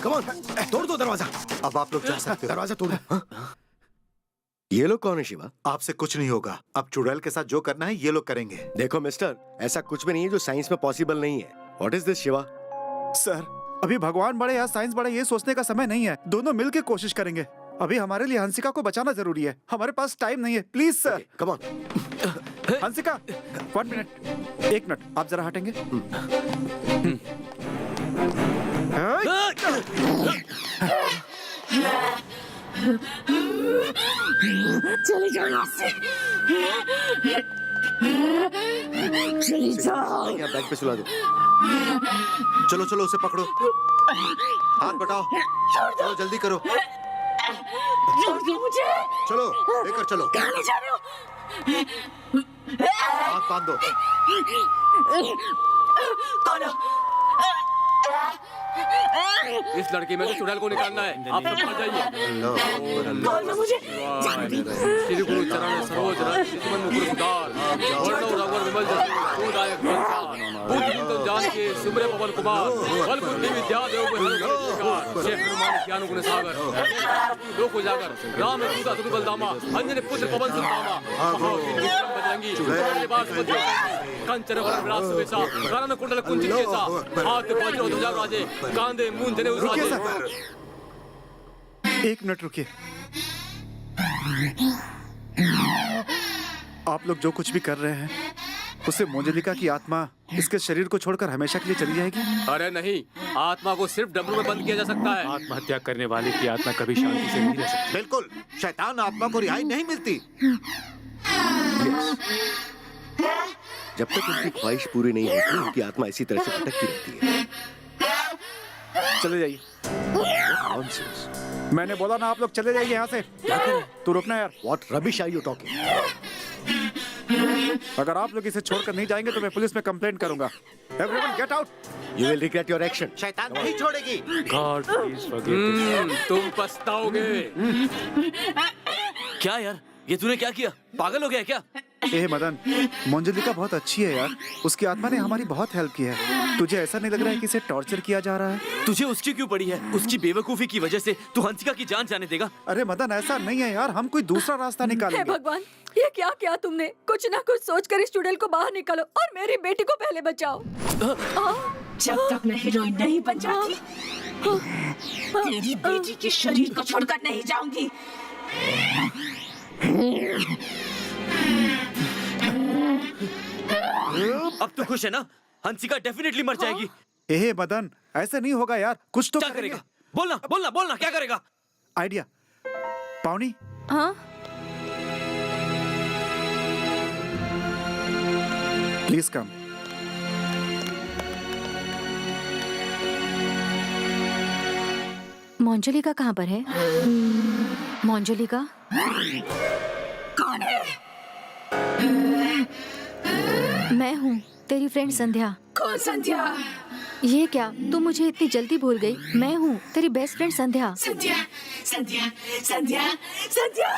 कम ऑन तोड़ दो दरवाजा। अब आप लोग जा सकते हो। दरवाजा तोड़ दो। ये लोग कौन है शिवा? आपसे कुछ नहीं होगा। अब चुड़ैल के साथ जो करना है ये लोग करेंगे। देखो मिस्टर, ऐसा कुछ भी नहीं है जो साइंस में पॉसिबल नहीं है। What is this Shiva? Sir, अभी भगवान बड़े या साइंस बड़े ये सोचने का समय नहीं है। दोनों मिलकर कोशिश करेंगे। अभी हमारे लिए हंसिका को बचाना जरूरी है। हमारे पास टाइम नहीं है। Please sir. Come on. Hansika, 1 minute, 1 minute, आप जरा हटेंगे। चले जाओ यहाँ से। चले जाओ। यहाँ बैग पे सुला दो। चलो चलो उसे पकड़ो, हाथ बटाओ, चलो जल्दी करो। छोड़ दो मुझे। चलो लेकर चलो। कहाँ ले जा रहे हो? हाथ बांध दो। कौन हो? इस लड़की में तो चुड़ैल को निकालना है। आप सब आ जाइए। कौन हो मुझे? श्री गुरु चरण सरोज रज मन मुकुर सुधार वर्ण रघुवर विमल जसु सुदायक संसार बुद्धि तो जान के सुमरे पवन कुमार बल बुद्धि विद्या देव हर जय हनुमान ज्ञान गुण सागर लोक उजागर राम दूत अतुल बलधामा अंजनी पुत्र पवन सुदामा बजरंगी बास बजो कंचन वरण विराट सुबेसा कानन कुंडल कुंचित केसा हाथ वज्र ध्वजा राजे कांधे मूंज जने रुकिए उसाजे। सर, 1 मिनट रुकिए। आप लोग जो कुछ भी कर रहे हैं उससे मोंजलिका की आत्मा इसके शरीर को छोड़कर हमेशा के लिए चली जाएगी। अरे नहीं, आत्मा को सिर्फ डब्लू में बंद किया जा सकता है। आत्महत्या करने वाले की आत्मा कभी शांति से नहीं रह सकती। बिल्कुल, शैतान आत्मा को रिहाई नहीं मिलती। जब तक उनकी ख्वाहिश पूरी नहीं होती, उनकी आत्मा इसी तरह से भटकती रहती है। चले जाइए। Nonsense. मैंने बोला ना, आप लोग चले जाइए यहाँ से। तू रुकना यार। What rubbish are you talking? अगर आप लोग इसे छोड़कर नहीं जाएंगे तो मैं पुलिस में कंप्लेंट करूंगा। Everyone get out. You will regret your action. शैतान नहीं छोड़ेगी। God please forgive तुम पछताओगे। क्या यार, ये तूने क्या किया? पागल हो गया क्या? ए मदन, मोंजलिका बहुत अच्छी है यार। उसकी आत्मा ने हमारी बहुत हेल्प की है। तुझे ऐसा नहीं लग रहा है कि इसे टॉर्चर किया जा रहा है? तुझे उसकी क्यों पड़ी है? उसकी बेवकूफी की वजह से तू हंसिका की जान जाने देगा? अरे मदन, ऐसा नहीं है यार। हम कोई दूसरा रास्ता हे निकालेंगे। भगवान, ये क्या किया तुमने? कुछ ना कुछ सोचकर इस चुड़ैल को बाहर निकालो और मेरी बेटी को पहले बचाओ। जब तक मैं हीरोइन नहीं बन जाती, तेरी बेटी के शरीर को छोड़कर नहीं जाऊंगी। अब तू खुश है ना? हंसिका डेफिनेटली मर जाएगी। ए मदन, ऐसे नहीं होगा यार। कुछ तो क्या करेगा? बोलना बोलना बोलना, क्या करेगा? आइडिया। पावनी, हाँ, प्लीज कम। मोंजलिका कहाँ पर है? मोंजोलिका, कौन है? मैं हूँ तेरी फ्रेंड संध्या। कौन संध्या? ये क्या, तू मुझे इतनी जल्दी भूल गई? मैं हूँ तेरी बेस्ट फ्रेंड संध्या। संध्या, संध्या, संध्या, संध्या,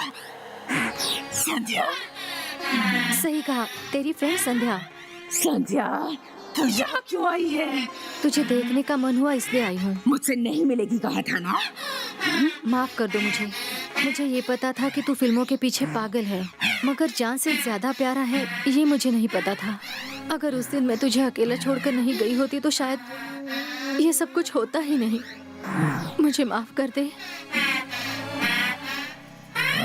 संध्या। सही कहा, तेरी फ्रेंड संध्या। संध्या, तू यहाँ क्यों आई है? तुझे देखने का मन हुआ इसलिए आई हूँ। मुझसे नहीं मिलेगी कहा था ना? माफ कर दो मुझे ये पता था कि तू फिल्मों के पीछे पागल है, मगर जान से ज्यादा प्यारा है ये मुझे नहीं पता था। अगर उस दिन मैं तुझे अकेला छोड़कर नहीं गई होती तो शायद ये सब कुछ होता ही नहीं। मुझे माफ कर दे।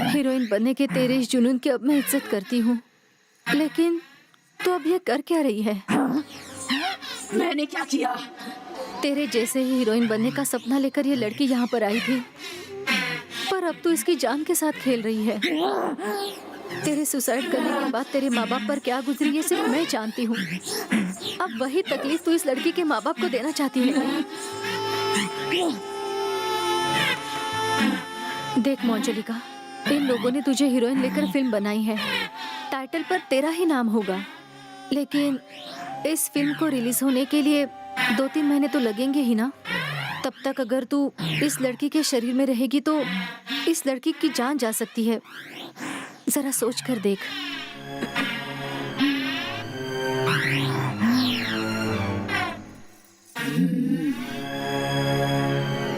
हीरोइन बनने के तेरे इस जुनून की अब मैं इज्जत करती हूँ, लेकिन तू अब ये कर क्या रही है? मैंने क्या किया? तेरे जैसे ही हीरोइन बनने का सपना लेकर ये लड़की यहाँ पर आई थी, पर अब तू इसकी जान के साथ खेल रही है। तेरे सुसाइड करने के बाद तेरे माँ बाप पर क्या गुजरी ये सिर्फ मैं जानती हूँ। अब वही तकलीफ तू इस लड़की के माँ बाप को देना चाहती है। देख मोंजोलिका, इन लोगों ने तुझे हीरोइन लेकर फिल्म बनाई है, टाइटल पर तेरा ही नाम होगा, लेकिन इस फिल्म को रिलीज होने के लिए 2-3 महीने तो लगेंगे ही ना। तब तक अगर तू इस लड़की के शरीर में रहेगी तो इस लड़की की जान जा सकती है। जरा सोच कर देख।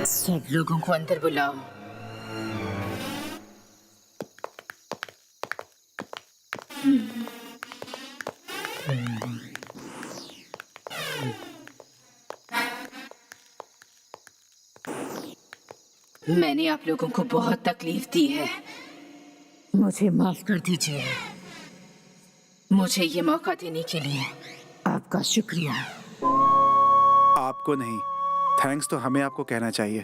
सब लोगों को अंदर बुलाओ। मैंने आप लोगों को बहुत तकलीफ दी है, मुझे माफ कर दीजिए। मुझे ये मौका देने के लिए आपका शुक्रिया। आपको नहीं, थैंक्स तो हमें आपको कहना चाहिए।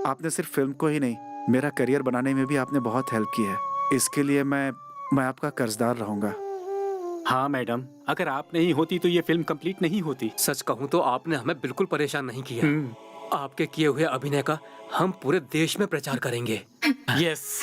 आपने सिर्फ फिल्म को ही नहीं, मेरा करियर बनाने में भी आपने बहुत हेल्प की है। इसके लिए मैं आपका कर्जदार रहूंगा। हाँ मैडम, अगर आप नहीं होती तो ये फिल्म कंप्लीट नहीं होती। सच कहूँ तो आपने हमें बिल्कुल परेशान नहीं किया। आपके किए हुए अभिनय का हम पूरे देश में प्रचार करेंगे। यस।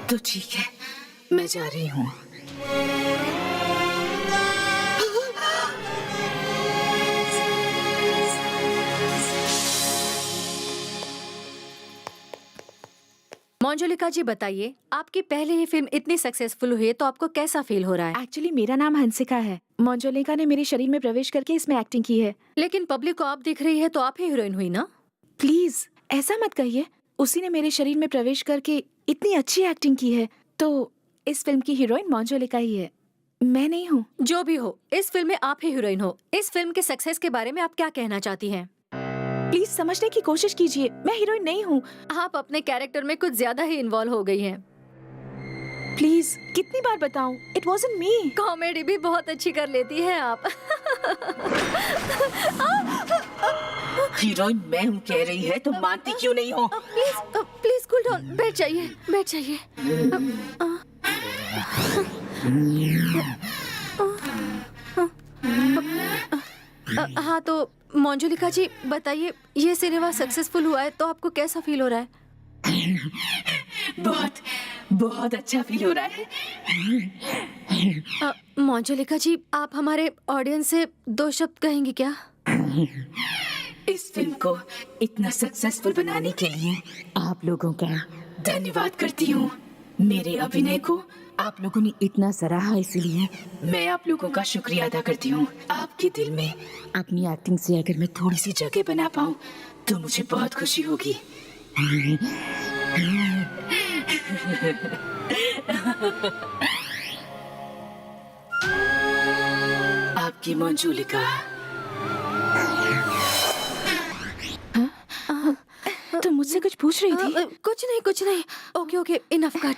तो ठीक है, मैं जा रही हूँ। मोंजोलिका जी बताइए, आपकी पहले ही फिल्म इतनी सक्सेसफुल हुई है तो आपको कैसा फील हो रहा है? एक्चुअली मेरा नाम हंसिका है। मोंजोलिका ने मेरे शरीर में प्रवेश करके इसमें एक्टिंग की है। लेकिन पब्लिक को आप दिख रही है तो आप ही हीरोइन हुई ना? प्लीज ऐसा मत कहिए। उसी ने मेरे शरीर में प्रवेश करके इतनी अच्छी एक्टिंग की है, तो इस फिल्म की हीरोइन मोंजोलिका ही है, मैं नहीं हूँ। जो भी हो, इस फिल्म में आप ही हीरोइन हो। इस फिल्म के सक्सेस के बारे में आप क्या कहना चाहती हैं? प्लीज समझने की कोशिश कीजिए, मैं हीरोइन नहीं हूँ। आप अपने कैरेक्टर में कुछ ज्यादा ही इन्वॉल्व हो गई हैं। प्लीज कितनी बार बताऊं? It wasn't me. कॉमेडी भी बहुत अच्छी कर लेती हैं आप। हीरोइन मैं हूँ कह रही है तो मानती क्यों नहीं हो? प्लीज प्लीज कूल डाउन, बैठ जाइए, बैठ जाइए। हाँ तो मोंजोलिका जी बताइए, ये सिनेमा सक्सेसफुल हुआ है तो आपको कैसा फील हो रहा है? बहुत बहुत अच्छा फील हो रहा है। मोंजोलिका जी, आप हमारे ऑडियंस से 2 शब्द कहेंगी क्या? इस फिल्म को इतना सक्सेसफुल बनाने के लिए आप लोगों का धन्यवाद करती हूँ। मेरे अभिनय को आप लोगों ने इतना सराहा, इसलिए मैं आप लोगों का शुक्रिया अदा करती हूँ। आपके दिल में अपनी एक्टिंग से अगर मैं थोड़ी सी जगह बना पाऊँ तो मुझे बहुत खुशी होगी। कि मंजूलिका। तुम मुझसे कुछ पूछ रही थी? कुछ नहीं। Okay enough cut.